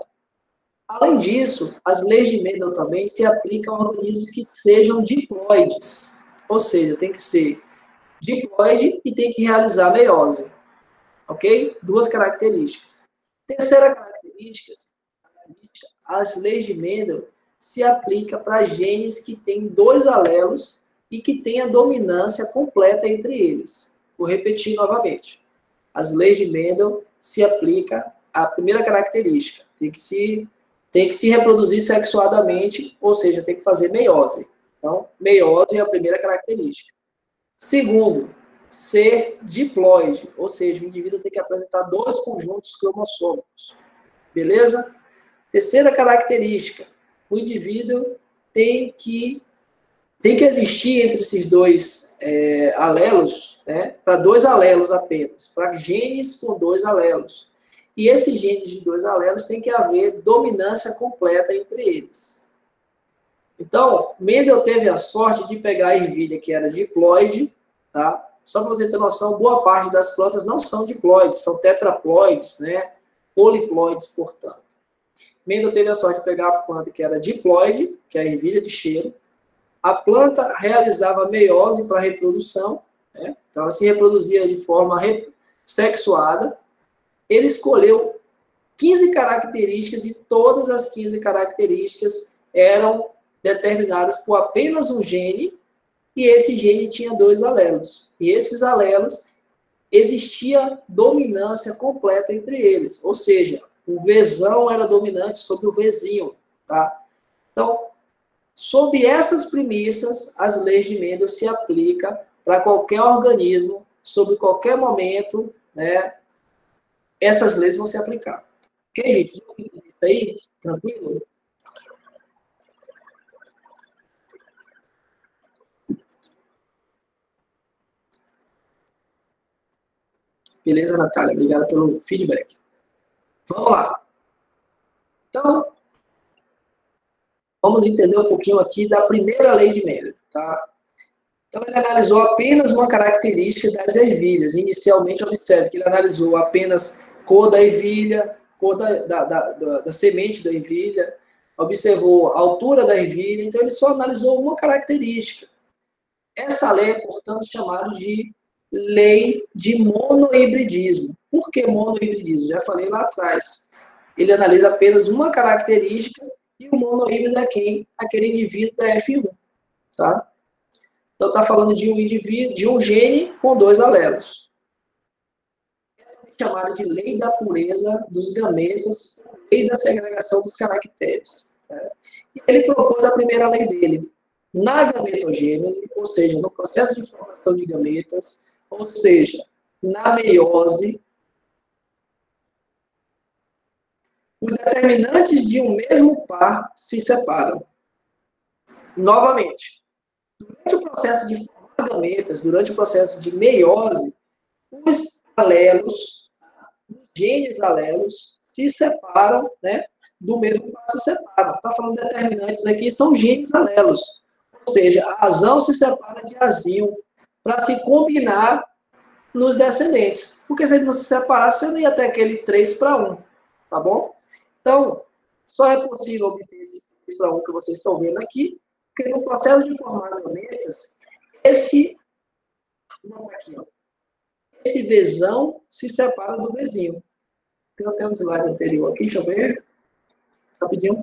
Além disso, as leis de Mendel também se aplicam a organismos que sejam diploides, ou seja, tem que ser diploide e tem que realizar meiose. Ok? Duas características. Terceira característica, as leis de Mendel se aplicam para genes que têm 2 alelos e que têm a dominância completa entre eles. Vou repetir novamente. As leis de Mendel se aplicam à primeira característica. Tem que se reproduzir sexuadamente, ou seja, tem que fazer meiose. Então, meiose é a primeira característica. Segundo, ser diploide, ou seja, o indivíduo tem que apresentar 2 conjuntos cromossômicos. Beleza? Terceira característica, o indivíduo tem que existir entre esses 2 alelos, né, para 2 alelos apenas, para genes com 2 alelos. E esses genes de 2 alelos tem que haver dominância completa entre eles. Então, Mendel teve a sorte de pegar a ervilha, que era diploide, tá? Só para você ter noção, boa parte das plantas não são diploides, são tetraploides, né? Poliploides, portanto. Mendel teve a sorte de pegar a planta que era diploide, que é a ervilha de cheiro. A planta realizava meiose para reprodução, né? Então ela se reproduzia de forma sexuada. Ele escolheu 15 características e todas as 15 características eram determinadas por apenas um gene, e esse gene tinha 2 alelos. E esses alelos existia dominância completa entre eles, ou seja, o Vzão era dominante sobre o Vzinho, tá? Então, sob essas premissas, as leis de Mendel se aplicam para qualquer organismo, sobre qualquer momento, né? Essas leis vão se aplicar. Ok, gente? Isso aí? Tranquilo? Beleza, Natália? Obrigado pelo feedback. Vamos lá. Então, vamos entender um pouquinho aqui da primeira lei de Mendel, tá? Então, ele analisou apenas uma característica das ervilhas. Inicialmente, observe que ele analisou apenas cor da ervilha, cor da semente da ervilha, observou a altura da ervilha, então ele só analisou uma característica. Essa lei é, portanto, chamada de lei de monohibridismo. Por que monohibridismo? Já falei lá atrás. Ele analisa apenas uma característica e o monohíbrido é quem? Aquele indivíduo da F1. Tá? Então, está falando de um indivíduo, de um gene com 2 alelos. É chamada de lei da pureza dos gametas, lei da segregação dos caracteres. Tá? E ele propôs a primeira lei dele. Na gametogênese, ou seja, no processo de formação de gametas, ou seja, na meiose, os determinantes de um mesmo par se separam. Novamente, durante o processo de formar gametas, durante o processo de meiose, os alelos, os genes alelos, se separam, né, do mesmo par se separam. Está falando de determinantes aqui, são genes alelos. Ou seja, a azão se separa de azil para se combinar nos descendentes. Porque se ele não se separasse, você não ia ter aquele 3:1, tá bom? Então, só é possível obter esse 3:1 que vocês estão vendo aqui, porque no processo de formar gametas, aqui, ó, esse Vzão se separa do Vzinho. Tem até um slide anterior aqui, deixa eu ver, rapidinho.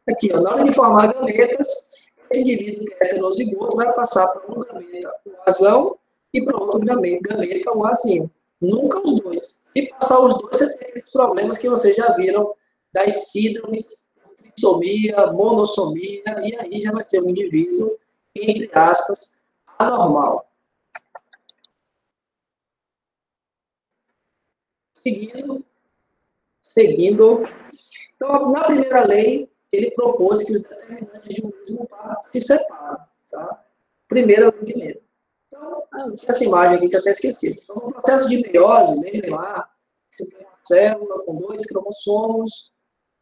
Aqui, ó, na hora de formar gametas, esse indivíduo que é heterozigoto vai passar para um gameta, o azão, e para outro gameta, o azinho. Nunca os dois. Se passar os dois, você tem aqueles problemas que vocês já viram das síndromes, trissomia, monossomia, e aí já vai ser um indivíduo, entre aspas, anormal. Seguindo. Então, na primeira lei, ele propôs que os determinantes de um mesmo par se separam. Tá? Primeira lei de Mendel. Então, tinha essa imagem aqui que eu até esqueci. Então, no processo de meiose, lembrem lá, você tem uma célula com 2 cromossomos,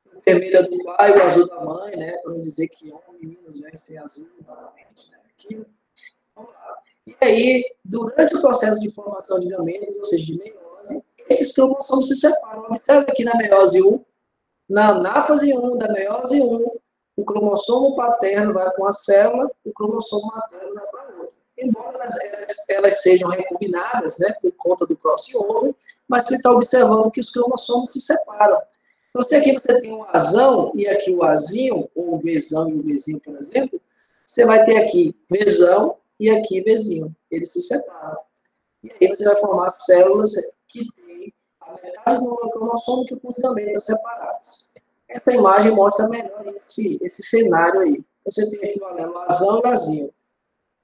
o vermelho é do pai, o azul da mãe, né? Para não dizer que homem e meninas vai ser azul, novamente, né? Aqui. Vamos lá. E aí, durante o processo de formação de gametas, ou seja, de meiose, esses cromossomos se separam. Observe aqui na meiose 1, na anáfase 1 da meiose 1, o cromossomo paterno vai para uma célula, o cromossomo materno vai para outra. Embora elas sejam recombinadas, né, por conta do crossover, mas você está observando que os cromossomos se separam. Então, se aqui você tem o azão e aqui o azinho, ou o Vzão e o Vzinho, por exemplo, você vai ter aqui Vzão e aqui Vzinho. Eles se separam. E aí você vai formar células que têm a metade do cromossomo que com os gametas separados. Essa imagem mostra melhor esse cenário aí. Então, você tem aqui o alelo azão e azinho.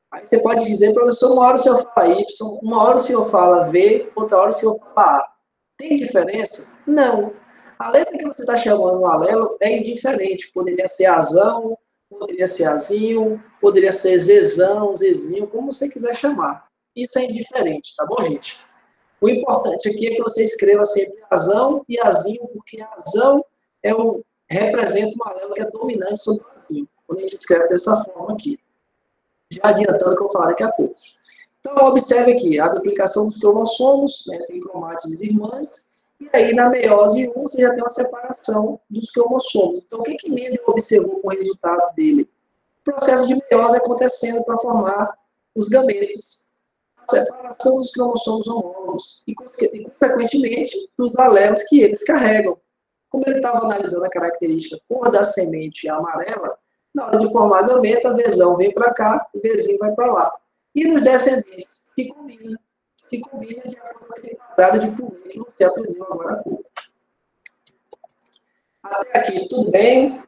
Aí você pode dizer, professor, uma hora o senhor fala Y, uma hora o senhor fala V, outra hora o senhor fala A. Tem diferença? Não. A letra que você está chamando o alelo é indiferente. Poderia ser azão, poderia ser azinho, poderia ser zezão, zezinho, como você quiser chamar. Isso é indiferente, tá bom, gente? O importante aqui é que você escreva sempre azão e azinho, porque azão representa um alelo que é dominante sobre o azinho. Quando a gente escreve dessa forma aqui. Já adiantando o que eu vou falar daqui a pouco. Então, observe aqui, a duplicação dos cromossomos, né, tem cromátides irmãs, e aí na meiose 1 você já tem uma separação dos cromossomos. Então, o que Mendel observou com o resultado dele? O processo de meiose acontecendo para formar os gametas. A separação dos cromossomos homólogos e, consequentemente, dos alelos que eles carregam. Como ele estava analisando a característica cor da semente amarela, na hora de formar a gameta, Vzão vem para cá, o Vzinho vai para lá. E nos descendentes, se combina de acordo com aquele quadrado de Poulet que você aprendeu agora há pouco. Até aqui, tudo bem?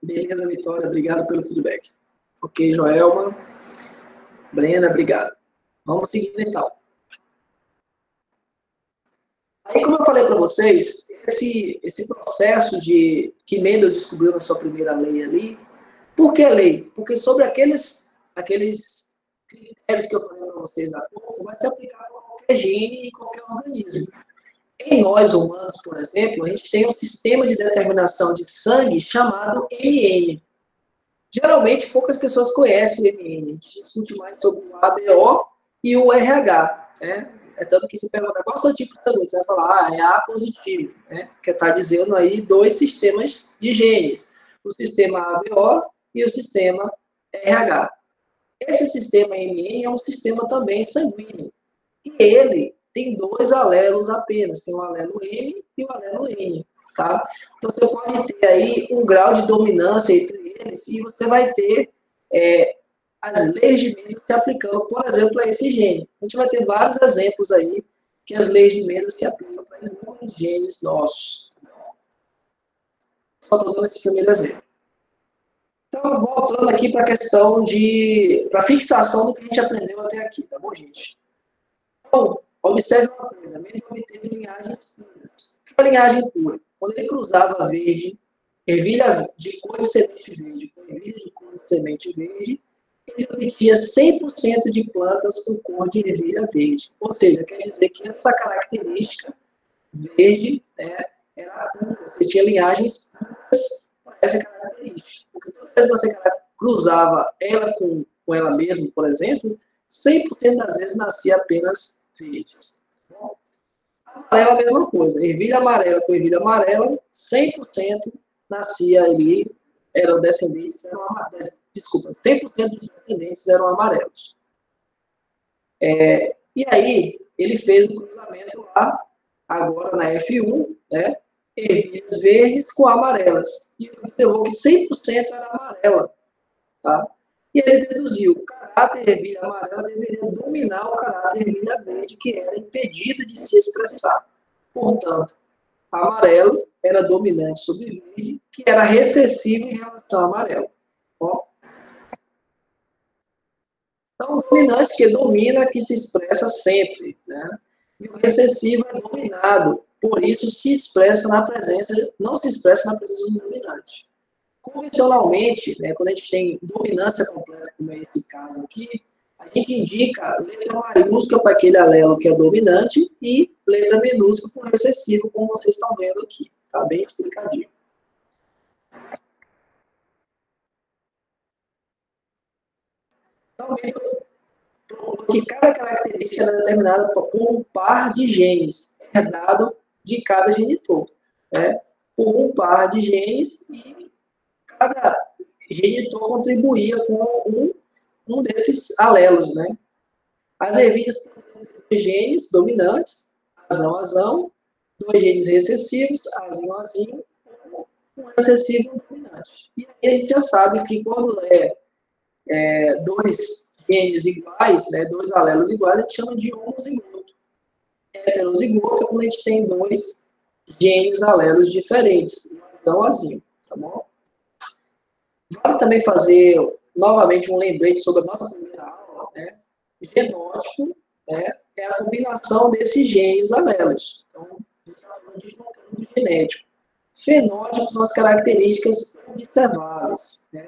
Beleza, Vitória, obrigado pelo feedback. Ok, Joelma. Brena, obrigado. Vamos seguindo então. Aí, como eu falei para vocês, esse processo que Mendel descobriu na sua primeira lei ali, por que lei? Porque sobre aqueles critérios que eu falei para vocês há pouco, vai se aplicar para qualquer gene e qualquer organismo. Em nós humanos, por exemplo, a gente tem um sistema de determinação de sangue chamado MN. Geralmente, poucas pessoas conhecem o MN. A gente discute mais sobre o ABO e o RH, né? É tanto que se pergunta qual é o seu tipo de sangue, você vai falar, é A positivo, né? Que está dizendo aí 2 sistemas de genes, o sistema ABO e o sistema RH. Esse sistema MN é um sistema também sanguíneo, e ele tem 2 alelos apenas, tem o alelo M e o alelo N, tá? Então você pode ter aí um grau de dominância entre eles, e você vai ter as leis de Mendel se aplicando, por exemplo, a esse gene. A gente vai ter vários exemplos aí que as leis de Mendel se aplicam para inúmeros genes nossos. Só estou dando esse primeiro exemplo. Então, voltando aqui para a questão para a fixação do que a gente aprendeu até aqui, tá bom, gente? Então, Observe uma coisa, mesmo obtendo linhagens puras. O que é a linhagem pura? Quando ele cruzava verde, ervilha de cor de semente verde com ervilha de cor de semente verde, ele obtinha 100% de plantas com cor de ervilha verde. Ou seja, quer dizer que essa característica verde, né, era pura. Você tinha linhagens puras para essa característica. Porque toda vez que você cruzava ela com ela mesma, por exemplo, 100% das vezes nascia apenas verdes. Bom, amarela é a mesma coisa. Ervilha amarela com ervilha amarela, 100% nascia ali, eram descendentes, desculpa, 100% dos descendentes eram amarelos. E aí, ele fez um cruzamento lá, agora na F1, né? Ervilhas verdes com amarelas. E ele observou que 100% era amarela. Tá? E ele deduziu que o caráter ervilha amarela deveria dominar o caráter ervilha verde, que era impedido de se expressar. Portanto, amarelo era dominante sobre verde, que era recessivo em relação ao amarelo. Ó. Então, o dominante que domina, que se expressa sempre. Né? E o recessivo é dominado, por isso se expressa na presença, não se expressa na presença do dominante. Convencionalmente, né, quando a gente tem dominância completa, como é esse caso aqui, a gente indica letra maiúscula para aquele alelo que é dominante e letra minúscula para o recessivo, como vocês estão vendo aqui. Está bem explicadinho. Então, que cada característica é determinada por um par de genes, herdado de cada genitor. Né? Por um par de genes e cada genitor contribuía com um desses alelos, né? As ervilhas têm dois genes dominantes, azão, dois genes recessivos, azinho, um recessivo e um dominante. E aí a gente já sabe que quando dois genes iguais, né, dois alelos iguais, a gente chama de homozigoto. Heterozigoto é quando a gente tem dois genes alelos diferentes, azinho, tá bom? Vale também fazer novamente um lembrete sobre a nossa primeira aula, né? Genótipo, né, é a combinação desses genes alelos. Então, a gente está falando de genoma genético. Fenótipos são as características observáveis. Né?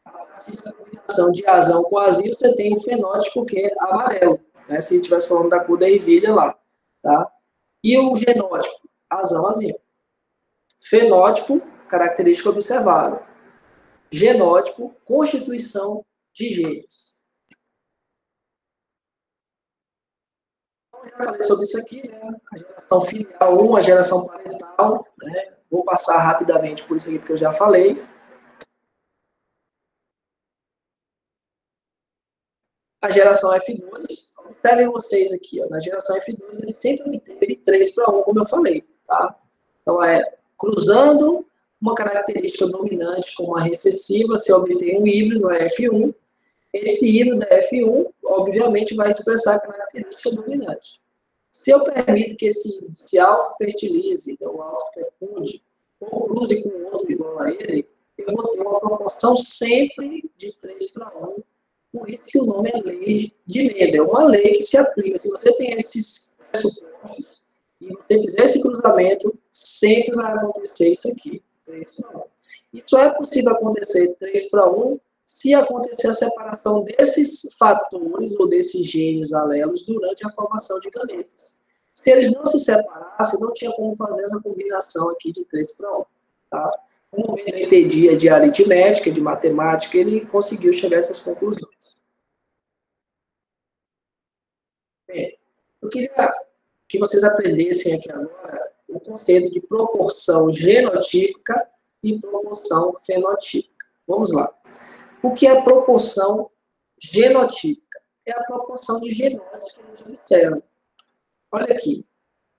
A partir da combinação de azão com azil, você tem o fenótipo que é amarelo, né? Se estivesse falando da cor da ervilha lá. Tá? E o genótipo, azão. Fenótipo, característica observável. Genótipo, constituição de genes. Então, já falei sobre isso aqui, né? A geração filial 1, a geração parental, né? Vou passar rapidamente por isso aqui, porque eu já falei. A geração F2, observem vocês aqui, ó, na geração F2 ele sempre obteve 3:1, como eu falei, tá? Então, cruzando uma característica dominante com uma recessiva, se obtém um híbrido na F1, esse híbrido da F1, obviamente, vai expressar a característica dominante. Se eu permito que esse híbrido se autofertilize, ou autofecunde, ou cruze com outro igual a ele, eu vou ter uma proporção sempre de 3:1. Por isso que o nome é lei de Mendel. É uma lei que se aplica. Se você tem esses pressupostos e você fizer esse cruzamento, sempre vai acontecer isso aqui, 3:1. E só é possível acontecer 3:1 se acontecer a separação desses fatores ou desses genes alelos durante a formação de gametas. Se eles não se separassem, não tinha como fazer essa combinação aqui de 3:1. Tá? Como ele entendia de aritmética, de matemática, ele conseguiu chegar a essas conclusões. Bem, eu queria que vocês aprendessem aqui agora o conceito de proporção genotípica e proporção fenotípica. Vamos lá. O que é proporção genotípica? É a proporção de genótipos que a gente observa. Olha aqui.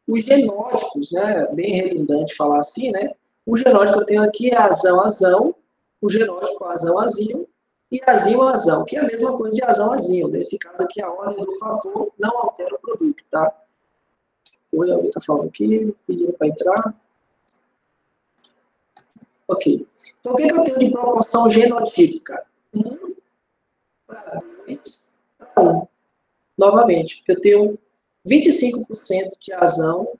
Os genótipos, né, bem redundante falar assim, né? O genótipo que eu tenho aqui é azão, o genótipo azão, e azão, que é a mesma coisa de azão. Nesse caso aqui, a ordem do fator não altera o produto, tá? Oi, alguém está falando aqui, pedindo para entrar. Ok. Então, o que eu tenho de proporção genotípica? 1:2:1. Novamente, eu tenho 25% de azão,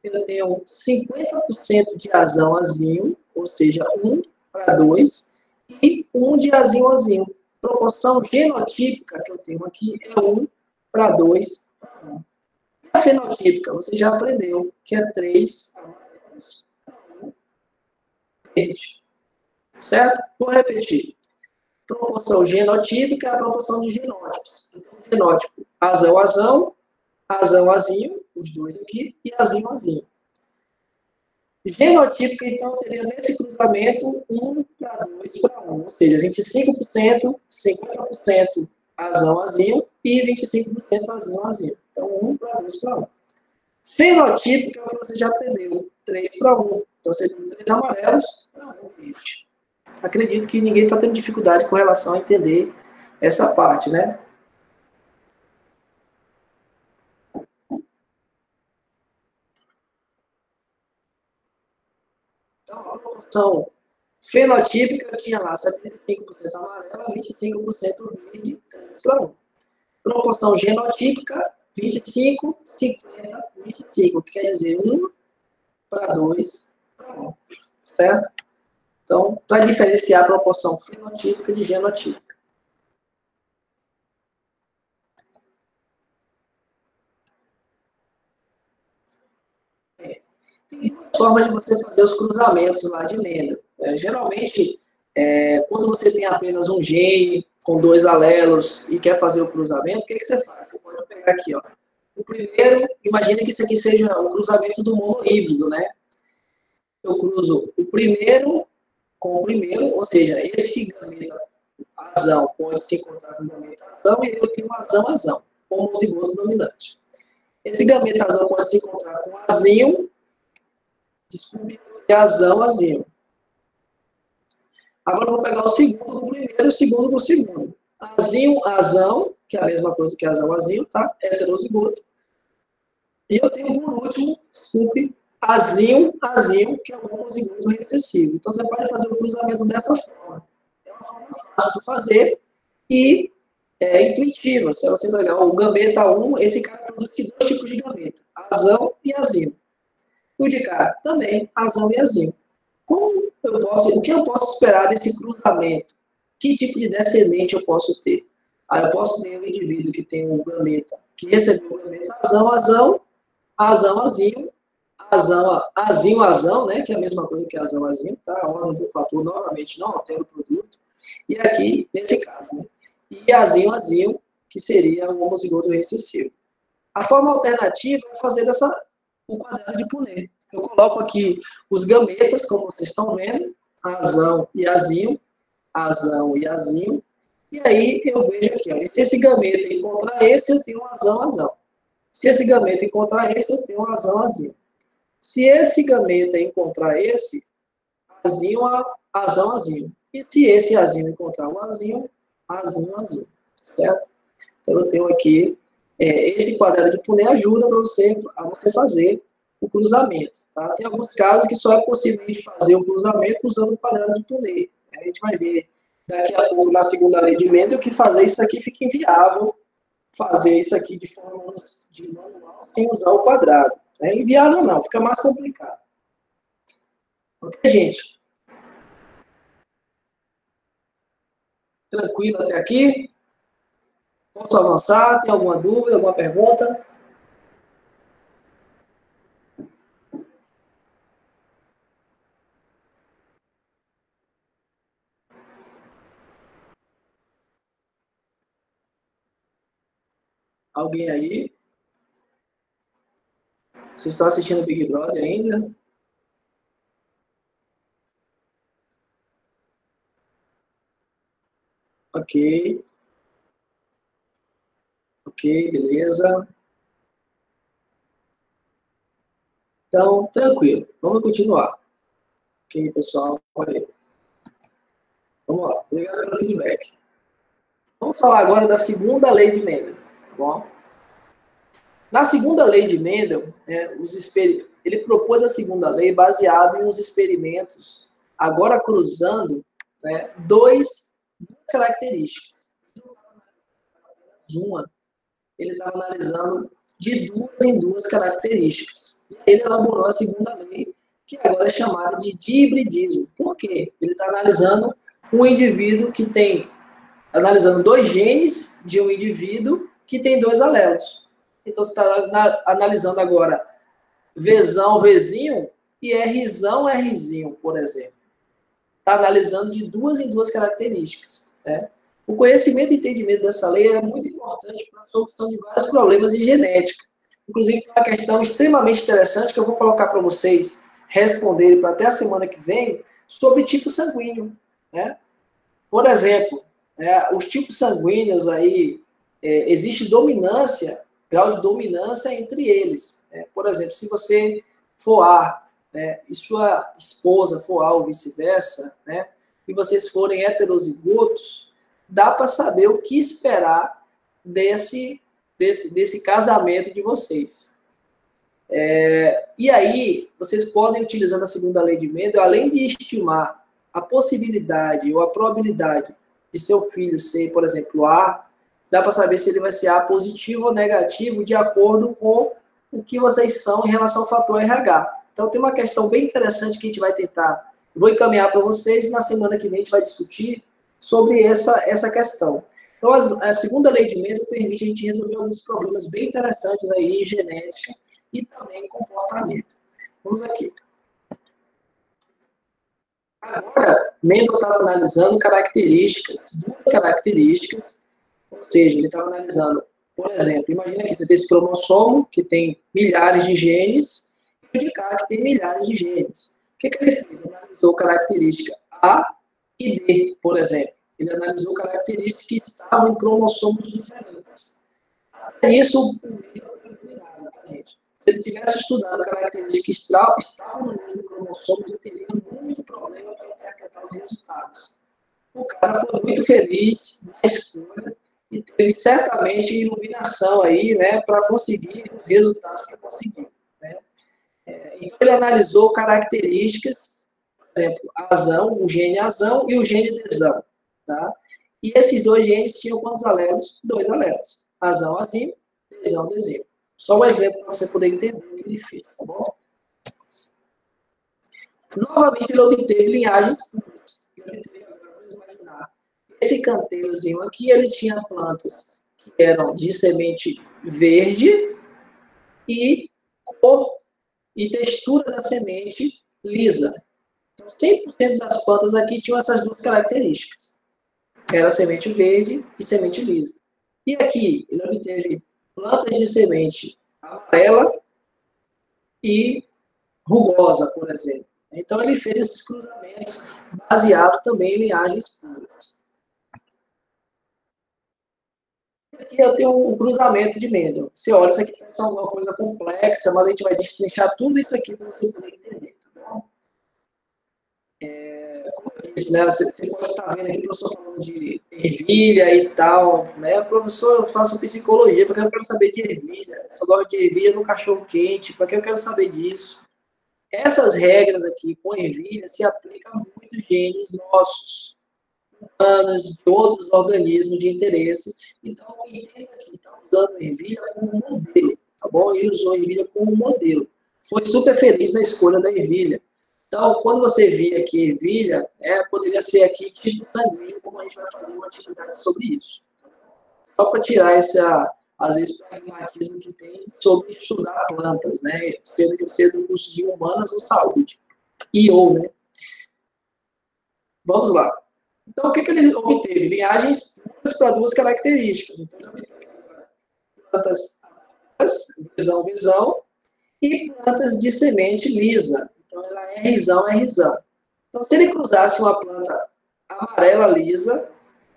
eu tenho 50% de azão, azinho, ou seja, 1:2, e 1 de azinho, azinho. Proporção genotípica que eu tenho aqui é 1:2:1. E a fenotípica, você já aprendeu, que é 3:1 verde. Certo? Vou repetir. Proporção genotípica é a proporção de genótipos. Então, genótipo, azão, azão, azão, azinho, os dois aqui, e azinho, azinho. Genotípica, então, teria nesse cruzamento 1:2:1, ou seja, 25%, 50% azão, azinho, e 25% azão, azinho. Então, 1:2:1. Fenotípica é o que você já aprendeu, 3:1. Então, você tem 3 amarelos para 1 verde. Acredito que ninguém está tendo dificuldade com relação a entender essa parte, né? Então, a proporção fenotípica tinha lá 75% amarela, 25% verde, 3:1. Proporção genotípica, 25, 50, 25, que quer dizer 1:2:1, certo? Então, para diferenciar a proporção fenotípica de genotípica. Tem duas formas de você fazer os cruzamentos lá de Mendel. Geralmente, quando você tem apenas um gene com 2 alelos e quer fazer o cruzamento, o que você faz? Você pode pegar aqui, ó. O primeiro, imagina que isso aqui seja o cruzamento do monohíbrido, né? Eu cruzo o primeiro com o primeiro, ou seja, esse gameta azão pode se encontrar com o gameta azão e eu tenho um azão, azão, homozigoto dominante. Esse gameta azão pode se encontrar com azinho, desculpe, azão, azinho. Agora eu vou pegar o segundo do primeiro e o segundo do segundo. Azinho, azão, que é a mesma coisa que azão, azinho, tá? Heterozigoto. E eu tenho, por último, desculpe, azinho, azinho, que é o homozigoto recessivo. Então, você pode fazer o cruzamento dessa forma. É uma forma fácil de fazer e é intuitiva. Se você pegar o gameta 1, esse cara produz 2 tipos de gameta, azão e azinho. O de cá também, azão e azinho. O que eu posso esperar desse cruzamento? Que tipo de descendente eu posso ter? Eu posso ter um indivíduo que tem um gameta, que recebeu o gameta azão, azão, azão, azinho, azão, azinho, azão, né, que é a mesma coisa que azão, azinho, tá? A ordem do fator novamente não altera o produto. E aqui, nesse caso, né? E azinho, azinho, que seria o homozigoto recessivo. A forma alternativa é fazer o quadrado de Punnett. Eu coloco aqui os gametas, como vocês estão vendo, azão e azinho, azão e azinho, e aí eu vejo aqui, ó, e se esse gameta encontrar esse, eu tenho um azão, azão. Se esse gameta encontrar esse, eu tenho um azão, azinho. Se esse gameta encontrar esse, azinho, azão, azinho. E se esse azinho encontrar o azinho, azinho, azinho. Certo? Então eu tenho aqui, esse quadrado de Punnett ajuda a você fazer o cruzamento. Tá? Tem alguns casos que só é possível a gente fazer o cruzamento usando o quadrado de Punnett. A gente vai ver daqui a pouco na segunda lei de Mendel que fazer isso aqui fica inviável, fazer isso aqui de forma de manual sem usar o quadrado. É inviável não, fica mais complicado. Ok, gente? Tranquilo até aqui? Posso avançar? Tem alguma dúvida, alguma pergunta? Alguém aí? Vocês estão assistindo o Big Brother ainda? Ok. Ok, beleza. Então, tranquilo. Vamos continuar. Ok, pessoal? Valeu. Vamos lá. Obrigado pelo feedback. Vamos falar agora da segunda lei de Mendel. Tá bom? Na segunda lei de Mendel, ele propôs a segunda lei baseado em uns experimentos, agora cruzando, né, duas características. Uma, ele estava analisando de duas em duas características. E ele elaborou a segunda lei, que agora é chamada de dihibridismo. Por quê? Ele está analisando um indivíduo que tem, analisando dois genes de um indivíduo que tem dois alelos. Então, você está analisando agora Vzão, Vzinho e Rzão, Rzinho, por exemplo. Está analisando de duas em duas características. Né? O conhecimento e entendimento dessa lei é muito importante para a solução de vários problemas de genética. Inclusive, tem uma questão extremamente interessante que eu vou colocar para vocês responderem para até a semana que vem sobre tipo sanguíneo. Né? Por exemplo, os tipos sanguíneos aí, existe dominância, grau de dominância entre eles. Por exemplo, se você for A, e sua esposa for A ou vice-versa, e vocês forem heterozigotos, dá para saber o que esperar desse casamento de vocês. E aí, vocês podem, utilizando a segunda lei de Mendel, além de estimar a possibilidade ou a probabilidade de seu filho ser, por exemplo, A, dá para saber se ele vai ser A positivo ou negativo de acordo com o que vocês são em relação ao fator RH. Então, tem uma questão bem interessante que a gente vai tentar, vou encaminhar para vocês, e na semana que vem a gente vai discutir sobre essa questão. Então, a segunda lei de Mendel permite a gente resolver alguns problemas bem interessantes aí em genética e também em comportamento. Vamos aqui. Agora, Mendel estava analisando duas características, ou seja, ele estava analisando, por exemplo, imagina que você tem esse cromossomo que tem milhares de genes, e o de cá que tem milhares de genes. O que ele fez? Ele analisou característica A e D, por exemplo. Ele analisou características que estavam em cromossomos diferentes. Até isso, o primeiro foi eliminado, tá, gente? Se ele tivesse estudado características que estavam no mesmo cromossomo, ele teria muito problema para interpretar os resultados. O cara foi muito feliz na escolha e teve certamente iluminação aí, para conseguir os resultados que conseguiu. Então, ele analisou características, por exemplo, azão, o gene azão e o gene desão. Tá? E esses dois genes tinham quantos alelos? 2 alelos. Azão, azinho, desão, desinho. Só um exemplo para você poder entender o que ele fez, tá bom? Novamente, ele obteve linhagens puras. Vamos imaginar. Esse canteirozinho aqui, ele tinha plantas que eram de semente verde e cor e textura da semente lisa. Então, 100% das plantas aqui tinham essas duas características. Era semente verde e semente lisa. E aqui, ele obteve plantas de semente amarela e rugosa, por exemplo. Então, ele fez esses cruzamentos baseado também em linhagens puras. Aqui eu tenho um cruzamento de Mendel. Você olha, isso aqui parece alguma coisa complexa, mas a gente vai destrinchar tudo isso aqui para você poder entender, tá bom? Como eu disse, você pode estar vendo aqui o professor falando de ervilha e tal, Professor, eu faço psicologia, para que eu quero saber de ervilha? Eu só gosto de ervilha no cachorro quente, para que eu quero saber disso? Essas regras aqui com ervilha se aplicam a muitos genes nossos, humanos, de outros organismos de interesse. Então, entenda que está usando ervilha como modelo, tá bom? Ele usou ervilha como modelo. Foi super feliz na escolha da ervilha. Então, quando você vir aqui ervilha, poderia ser aqui tipo sanguíneo, como a gente vai fazer uma atividade sobre isso. Só para tirar às vezes, pragmatismo que tem sobre estudar plantas, sendo que você é do curso de humanas ou saúde. Vamos lá. Então, o que ele obteve? Linhagens puras para duas características. Então, ele obteve plantas visão, e plantas de semente lisa. Então, ela é Rzão. Então, se ele cruzasse uma planta amarela lisa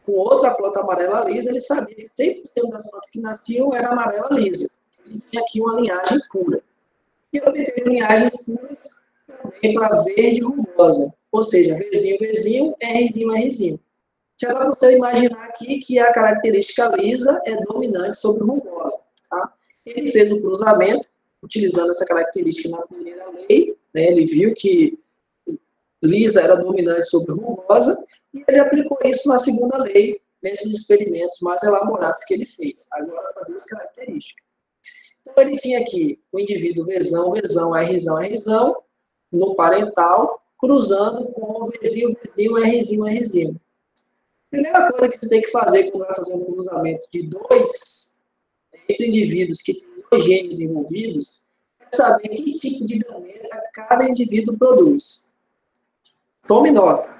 com outra planta amarela lisa, ele sabia que 100% das plantas que nasciam era amarela lisa. Ele tinha aqui uma linhagem pura. E ele obteve linhagens puras também para verde rugosa. Ou seja, Vzinho, Rzinho. Já dá para você imaginar aqui que a característica lisa é dominante sobre rugosa. Tá? Ele fez o cruzamento, utilizando essa característica na primeira lei, ele viu que lisa era dominante sobre rugosa, e ele aplicou isso na segunda lei, nesses experimentos mais elaborados que ele fez. Agora, para duas características. Então, ele tinha aqui o indivíduo Vzão, Vzão, Rzão, Rzão, no parental, cruzando com o Vzinho, Vzinho, Rzinho, Rzinho. Primeira coisa que você tem que fazer quando vai fazer um cruzamento de dois entre indivíduos que têm dois genes envolvidos é saber que tipo de gameta cada indivíduo produz. Tome nota.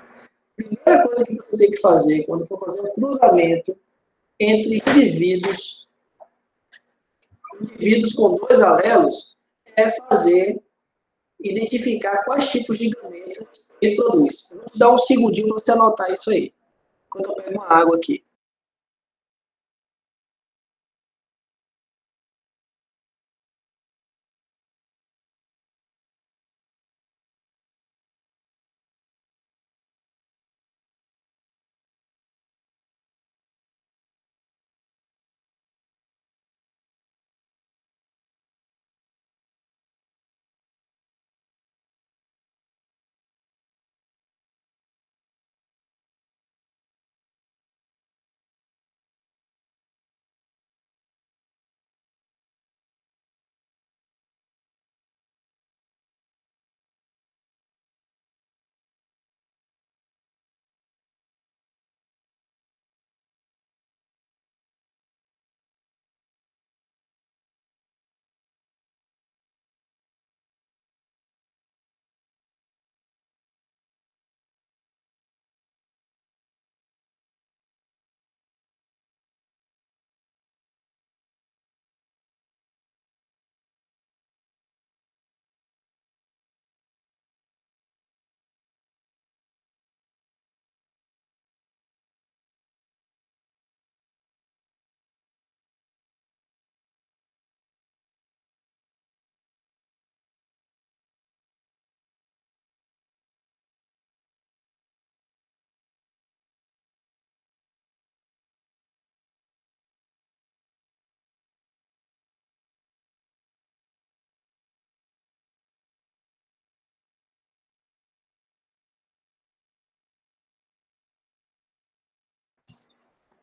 Primeira coisa que você tem que fazer quando for fazer um cruzamento entre indivíduos com dois alelos é identificar quais tipos de gametas ele produz. Eu vou te dar um segundinho para você anotar isso aí, quando eu pego uma água aqui.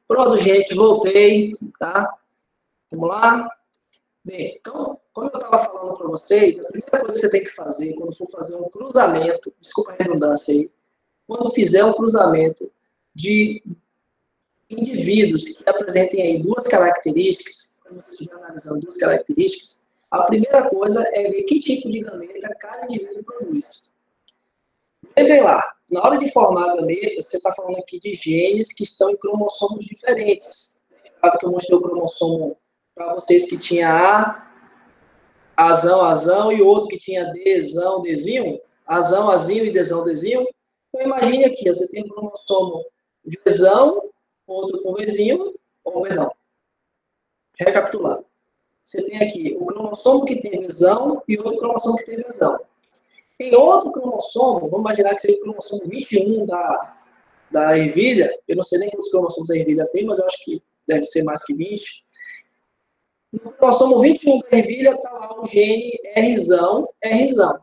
Pronto, gente, voltei, tá? Vamos lá? Bem, então, como eu estava falando para vocês, a primeira coisa que você tem que fazer quando for fazer um cruzamento, desculpa a redundância aí, quando fizer um cruzamento de indivíduos que apresentem aí duas características, quando você estiver analisando duas características, a primeira coisa é ver que tipo de gameta cada indivíduo produz. Lembrem lá, na hora de formar a gameta, você está falando aqui de genes que estão em cromossomos diferentes. Lembrado que eu mostrei o cromossomo para vocês que tinha A, Azão, Azão, e outro que tinha Dzão, Dzinho, Azão, Azinho e Dzão, Dzinho. Então, imagine aqui, você tem um cromossomo Vzão, outro com Vzinho, ou perdão, recapitulando. Você tem aqui o cromossomo que tem Vzão e outro cromossomo que tem Vzão. Em outro cromossomo, vamos imaginar que seja o cromossomo 21 da ervilha, eu não sei nem quantos cromossomos a ervilha tem, mas eu acho que deve ser mais que 20. No cromossomo 21 da ervilha está lá o gene Rzão, Rzão.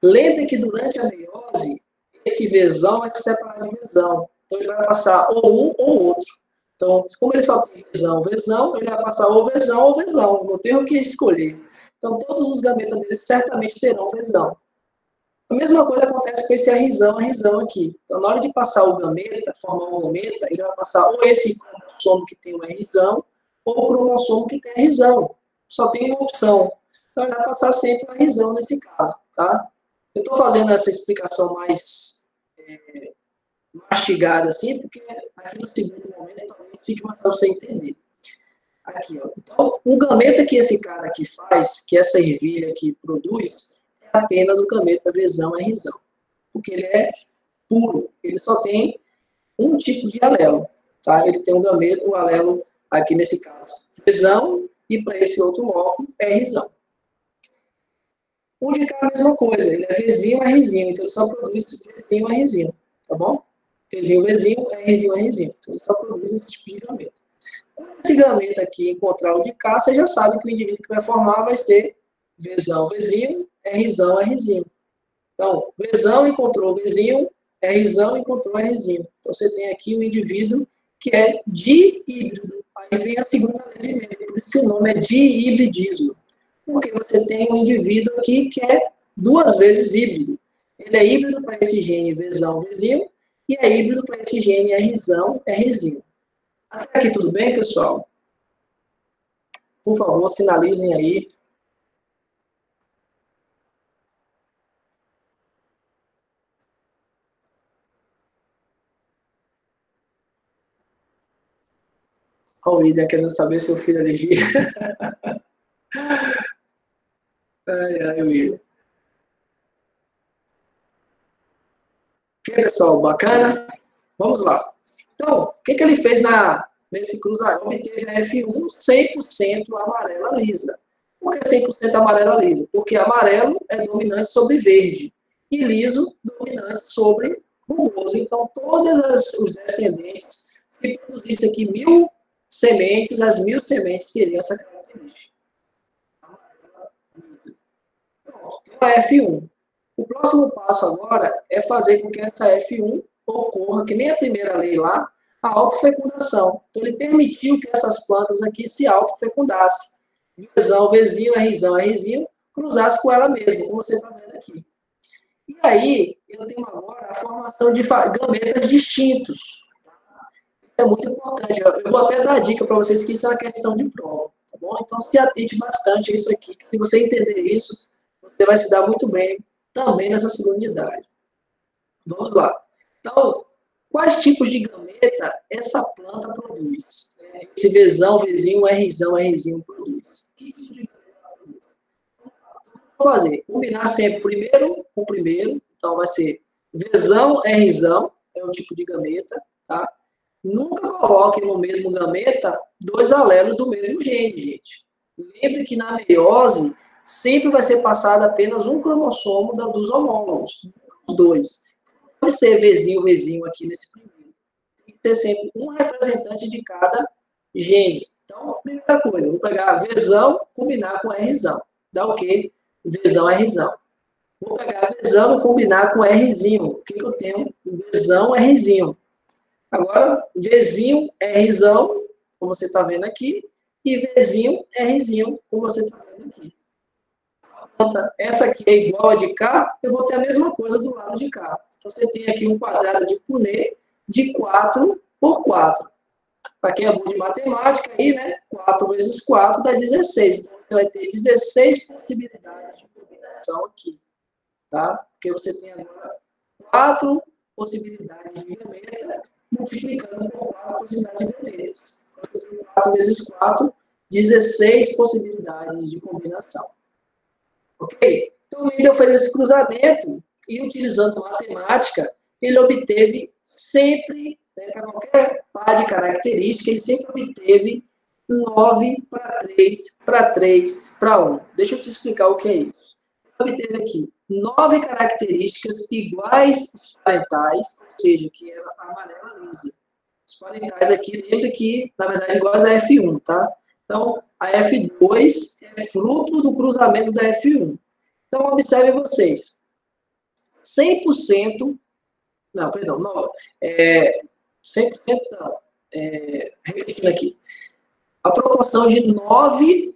Lembre que durante a meiose, esse Vzão vai se separar de Vzão. Então ele vai passar ou um ou outro. Então, como ele só tem Vzão, Vzão, ele vai passar ou Vzão ou Vzão. Não tem o que escolher. Então todos os gametas dele certamente terão Vzão. A mesma coisa acontece com esse Rzão, Rzão aqui. Então, na hora de passar o gameta, formar um gameta, ele vai passar ou esse cromossomo que tem o Rzão, ou o cromossomo que tem Rzão. Só tem uma opção. Então, ele vai passar sempre o Rzão nesse caso, tá? Eu estou fazendo essa explicação mais mastigada assim, porque aqui no segundo momento talvez fique mais fácil você entender. Aqui, ó. Então, o gameta que esse cara aqui faz, que essa ervilha aqui produz, é apenas o gameta Vzão, Rzão. Porque ele é puro. Ele só tem um tipo de alelo, tá? Ele tem um gameta, o alelo aqui nesse caso, Vzão, e para esse outro loco, Rzão. O de cá é a mesma coisa, ele é Vzinho, Rzinho, então ele só produz Vzinho, Rzinho, tá bom? Vzinho, Vzinho, Rzinho, Rzinho. Então ele só produz esse tipo de gameta. Quando esse gameta aqui encontrar o de cá, você já sabe que o indivíduo que vai formar vai ser Vzão, Vzinho, Rzão, Rzinho. Então, Vzão encontrou Vzinho, Rzão encontrou Rzinho. Então você tem aqui um indivíduo que é dihíbrido. Aí vem a segunda lei de Mendel, por isso que o nome é dihibridismo. Porque você tem um indivíduo aqui que é 2 vezes híbrido. Ele é híbrido para esse gene Vzão, Vzinho, e é híbrido para esse gene Rzão, Rzinho. Até aqui tudo bem, pessoal? Por favor, sinalizem aí. Olha o William querendo saber se eu fiz alergia. Ai, William. Ok, pessoal, bacana? Vamos lá. Então, o que ele fez nesse cruzamento? Obteve a F1 100% amarela lisa. Por que 100% amarela lisa? Porque amarelo é dominante sobre verde e liso dominante sobre rugoso. Então, todos os descendentes, se produzisse aqui 1000 sementes, as 1000 sementes teriam essa característica. Amarela lisa. Pronto, então a F1. O próximo passo agora é fazer com que essa F1 ocorra, que nem a primeira lei lá, a autofecundação. Então, ele permitiu que essas plantas aqui se autofecundassem. Vzão, Vzinho, Rzão, Rzinho, cruzasse com ela mesma, como você está vendo aqui. E aí, eu tenho agora a formação de gametas distintos. Isso é muito importante. Eu vou até dar a dica para vocês que isso é uma questão de prova. Tá bom? Então, se atente bastante a isso aqui, que se você entender isso, você vai se dar muito bem também nessa segunda unidade. Vamos lá. Então, quais tipos de gameta essa planta produz? Esse Vzão, Vzinho, Rzão, Rzinho produz. Que tipo de gameta produz? Então, vou fazer? Combinar sempre primeiro com primeiro. Então, vai ser Vzão, Rzão, é um tipo de gameta, tá? Nunca coloque no mesmo gameta 2 alelos do mesmo gene, gente. Lembre que na meiose sempre vai ser passado apenas um cromossomo dos homólogos, os 2. Pode ser Vzinho aqui nesse primeiro. Tem que ter sempre um representante de cada gene. Então, primeira coisa, vou pegar Vzão, combinar com Rzão. Dá o quê? Vzão, Rzão. Vou pegar Vzão e combinar com Rzinho. O que eu tenho? Vzão, Rzinho. Agora, Vzinho, Rzão, como você está vendo aqui, e Vzinho, Rzinho, como você está vendo aqui. Essa aqui é igual a de cá, eu vou ter a mesma coisa do lado de cá. Então, você tem aqui um quadrado de Punnett de 4 por 4. Para quem é bom de matemática, aí, né? 4 vezes 4 dá 16. Então, você vai ter 16 possibilidades de combinação aqui. Tá? Porque você tem agora 4 possibilidades de gameta, multiplicando por 4 possibilidades de gametas. Então, você tem 4 vezes 4, 16 possibilidades de combinação. Ok? Então, o Mendel fez esse cruzamento e, utilizando matemática, ele obteve sempre, né, para qualquer par de característica, ele sempre obteve 9 para 3, para 3, para 1. Deixa eu te explicar o que é isso. Ele obteve aqui 9 características iguais aos parentais, ou seja, que é a amarela lisa. Os parentais aqui, lembra que, na verdade, iguais a F1, tá? Então, a F2 é fruto do cruzamento da F1. Então, observem vocês. 100%, não, perdão, não, 100% não, repetindo aqui. A proporção de 9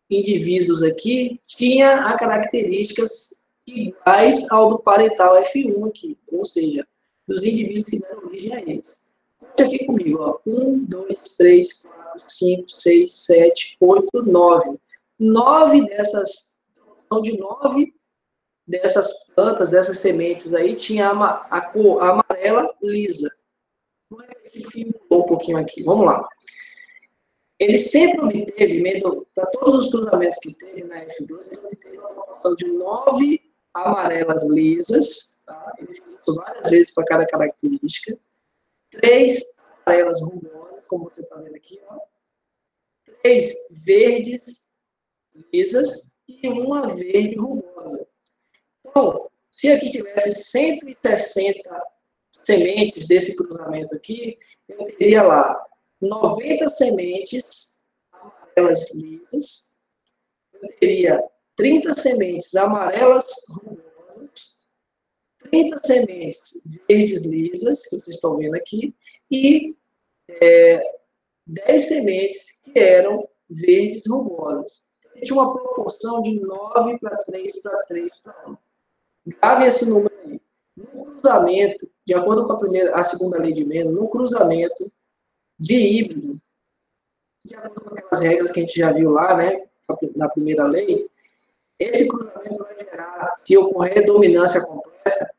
indivíduos aqui tinha a características iguais ao do parental F1 aqui, ou seja, dos indivíduos que deram origem a eles. Conte aqui comigo, ó. 1, 2, 3, 4, 5, 6, 7, 8, 9. 9 de 9 dessas plantas, dessas sementes aí, tinha a cor amarela lisa. Vou repetir um pouquinho aqui, vamos lá. Ele sempre obteve, para todos os cruzamentos que teve na F2, ele obteve uma proporção de 9 amarelas lisas, tá? Ele fez isso várias vezes para cada característica. 3 amarelas rugosas, como você está vendo aqui, ó. 3 verdes lisas e uma verde rugosa. Então, se aqui tivesse 160 sementes desse cruzamento aqui, eu teria lá 90 sementes amarelas lisas, eu teria 30 sementes amarelas rugosas, 30 sementes verdes lisas, que vocês estão vendo aqui, e 10 sementes que eram verdes rugosas. Tinha uma proporção de 9 para 3 para 3 para 1. Grave esse número aí. No cruzamento, de acordo com a segunda lei de Mendel, no cruzamento de híbrido, de acordo com aquelas regras que a gente já viu lá, né, na primeira lei, esse cruzamento vai gerar, se ocorrer dominância completa,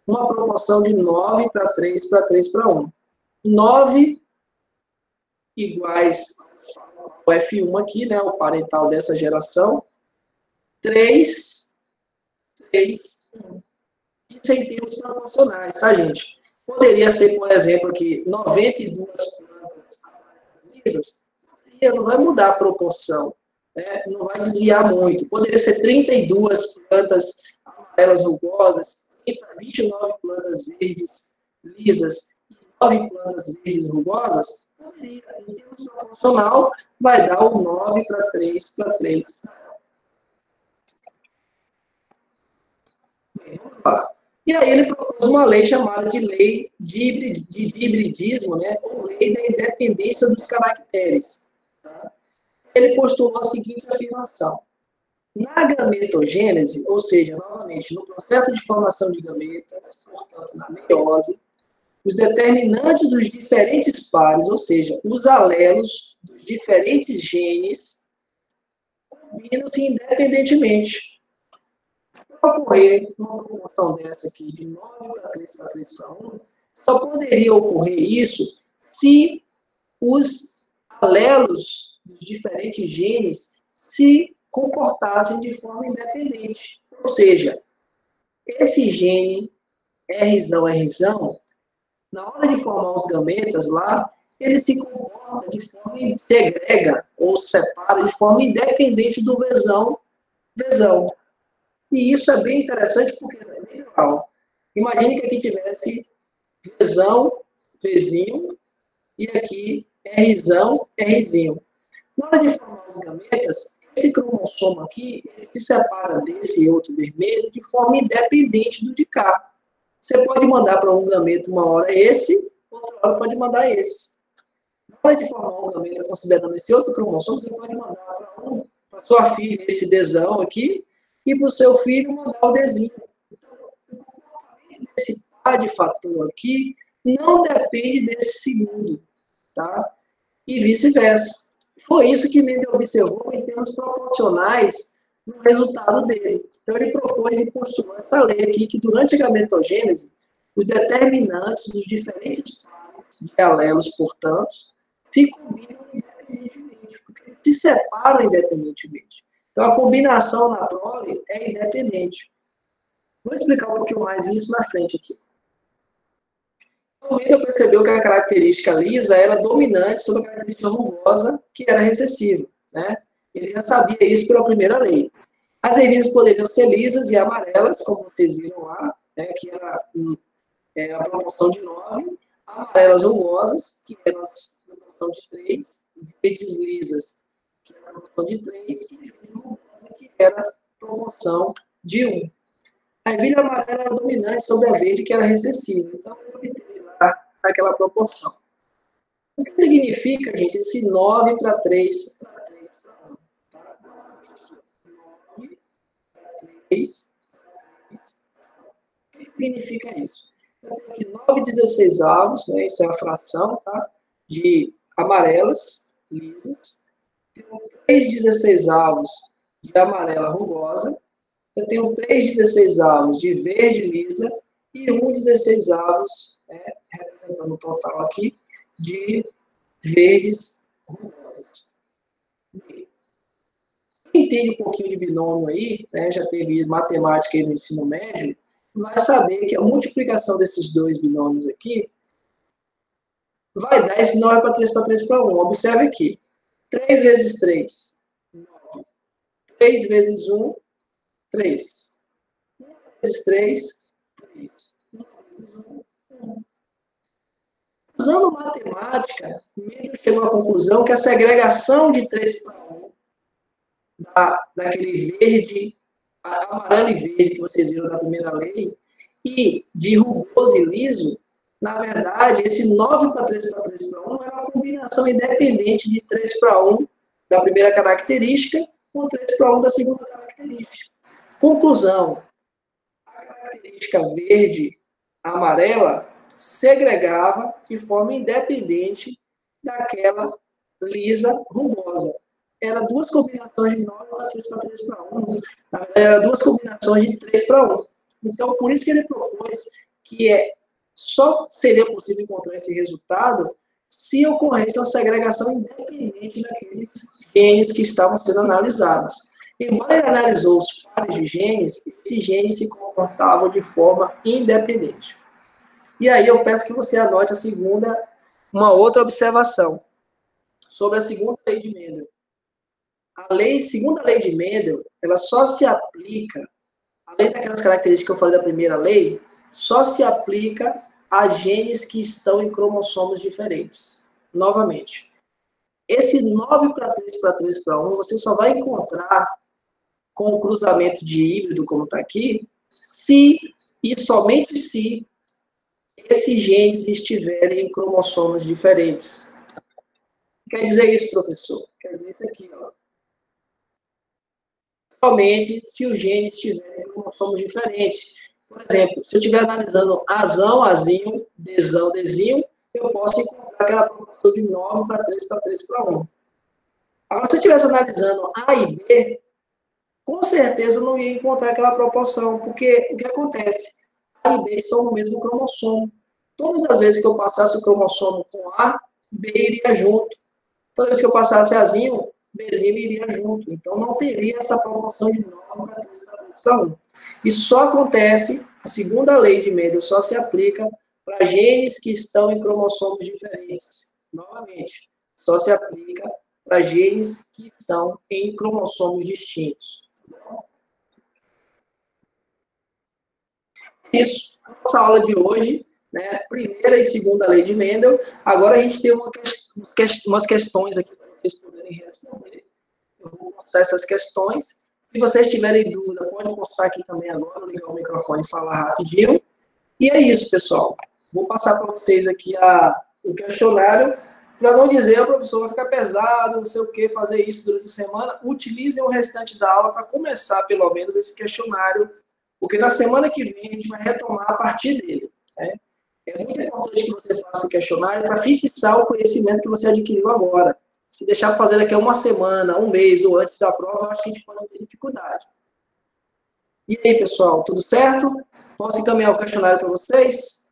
uma proporção de 9 para 3 para 3 para 1. 9 iguais ao F1 aqui, né, o parental dessa geração, 3, 3, 1. Isso em termos proporcionais, tá, gente? Poderia ser, por exemplo, aqui, 92 plantas lisas, não vai mudar a proporção, né? Não vai desviar muito. Poderia ser 32 plantas amarelas rugosas, 29 plantas verdes lisas e 9 plantas verdes rugosas, poderia, em termos proporcional, vai dar o 9 para 3 para 3. Vamos lá. E aí ele propôs uma lei chamada de lei de hibridismo, né, ou lei da independência dos caracteres. Tá? Ele postulou a seguinte afirmação. Na gametogênese, ou seja, novamente, no processo de formação de gametas, portanto, na meiose, os determinantes dos diferentes pares, ou seja, os alelos dos diferentes genes, combinam-se independentemente. Para ocorrer uma proporção dessa aqui, de 9 para 3 para 3 para 1, só poderia ocorrer isso se os alelos dos diferentes genes se comportassem de forma independente. Ou seja, esse gene Rzão, na hora de formar os gametas lá, ele se comporta de forma, segrega ou separa de forma independente do Vzão. E isso é bem interessante porque é bem legal. Imagine que aqui tivesse Vzão, Vzinho, e aqui Rzão, Rzinho. Na hora de formar os gametas, esse cromossomo aqui ele se separa desse outro vermelho de forma independente do de cá. Você pode mandar para um gameta uma hora esse, outra hora pode mandar esse. Na hora de formar um gameta considerando esse outro cromossomo, você pode mandar para sua filha esse Dzão aqui, e para o seu filho mandar o Dzinho. Então, o comportamento desse par de fator aqui não depende desse segundo, tá? E vice-versa. Foi isso que Mendel observou em termos proporcionais no resultado dele. Então, ele propôs e postulou essa lei aqui, que durante a gametogênese, os determinantes dos diferentes pares de alelos, portanto, se combinam independentemente, porque eles se separam independentemente. Então, a combinação na prole é independente. Vou explicar um pouquinho mais isso na frente aqui. O Mendel percebeu que a característica lisa era dominante sobre a característica rugosa, que era recessiva. Né? Ele já sabia isso pela primeira lei. As ervilhas poderiam ser lisas e amarelas, como vocês viram lá, né, que era a proporção de 9, amarelas rugosas, que era a proporção de 3, verdes lisas, que era a proporção de 3, e verde rugosa, que era a proporção de 1. A ervilha amarela era dominante sobre a verde, que era recessiva. Então, eu obteve lá aquela proporção. O que significa, gente, esse 9 para 3 para 3 para 1? Tá? 9 para 3 para 3 para 1. O que significa isso? Eu tenho aqui 9/16 avos, né? Isso é a fração, tá? De amarelas lisas. Tenho 3/16 avos de amarela rugosa. Eu tenho 3/16 avos de verde lisa e 1/16 avos, né, representando o total aqui, de verdes rugosas. Quem entende um pouquinho de binômio aí, né, já teve matemática aí no ensino médio, vai saber que a multiplicação desses dois binômios aqui vai dar esse 9 para 3 para 3 para 1. Observe aqui. 3 vezes 3, 9. 3 vezes 1, 3. 1 vezes 3, 3. 1 vezes 1, 1. Usando matemática, Mendel chegou à conclusão que a segregação de 3 para 1 daquele verde, amarelo e verde que vocês viram na primeira lei, e de rugoso e liso, Na verdade, esse 9 para 3 para 3 para 1 era uma combinação independente de 3 para 1 da primeira característica com 3 para 1 da segunda característica. Conclusão, a característica verde, amarela, segregava de forma independente daquela lisa rugosa. Era duas combinações de 9 para 3 para 3 para 1. Na verdade, era duas combinações de 3 para 1. Então, por isso que ele propôs que só seria possível encontrar esse resultado se ocorresse uma segregação independente daqueles genes que estavam sendo analisados. Embora ele analisou os pares de genes, esses genes se comportavam de forma independente. E aí eu peço que você anote uma outra observação sobre a segunda lei de Mendel. Segunda lei de Mendel, ela só se aplica, além daquelas características que eu falei da primeira lei, só se aplica a genes que estão em cromossomos diferentes. Novamente, esse 9 para 3 para 3 para 1, você só vai encontrar com o cruzamento de híbrido, como está aqui, se e somente se esses genes estiverem em cromossomos diferentes. Quer dizer isso, professor? Quer dizer isso aqui, ó. Somente se os genes estiverem em cromossomos diferentes. Por exemplo, se eu estiver analisando azão, azinho, desão, desinho, eu posso encontrar aquela proporção de 9 para 3 para 3 para 1. Agora, se eu estivesse analisando A e B, com certeza eu não ia encontrar aquela proporção, porque o que acontece? A e B são o mesmo cromossomo. Todas as vezes que eu passasse o cromossomo com A, B iria junto. Toda vez que eu passasse Azinho, Bzinho iria junto. Então, não teria essa proporção de 9 para 3 para 3 para 1. Isso só acontece, a segunda lei de Mendel só se aplica para genes que estão em cromossomos diferentes. Novamente, só se aplica para genes que estão em cromossomos distintos. Isso, a nossa aula de hoje, né, primeira e segunda lei de Mendel. Agora a gente tem umas questões aqui para vocês poderem responder. Eu vou postar essas questões. Se vocês tiverem dúvida, pode postar aqui também agora, ligar o microfone e falar rapidinho. E é isso, pessoal. Vou passar para vocês aqui o questionário. Para não dizer, o professor vai ficar pesado, não sei o que, fazer isso durante a semana. Utilizem o restante da aula para começar, pelo menos, esse questionário, porque na semana que vem a gente vai retomar a partir dele. Né? É muito importante que você faça o questionário para fixar o conhecimento que você adquiriu agora. Se deixar para fazer daqui a uma semana, um mês ou antes da prova, eu acho que a gente pode ter dificuldade. E aí, pessoal, tudo certo? Posso encaminhar o questionário para vocês?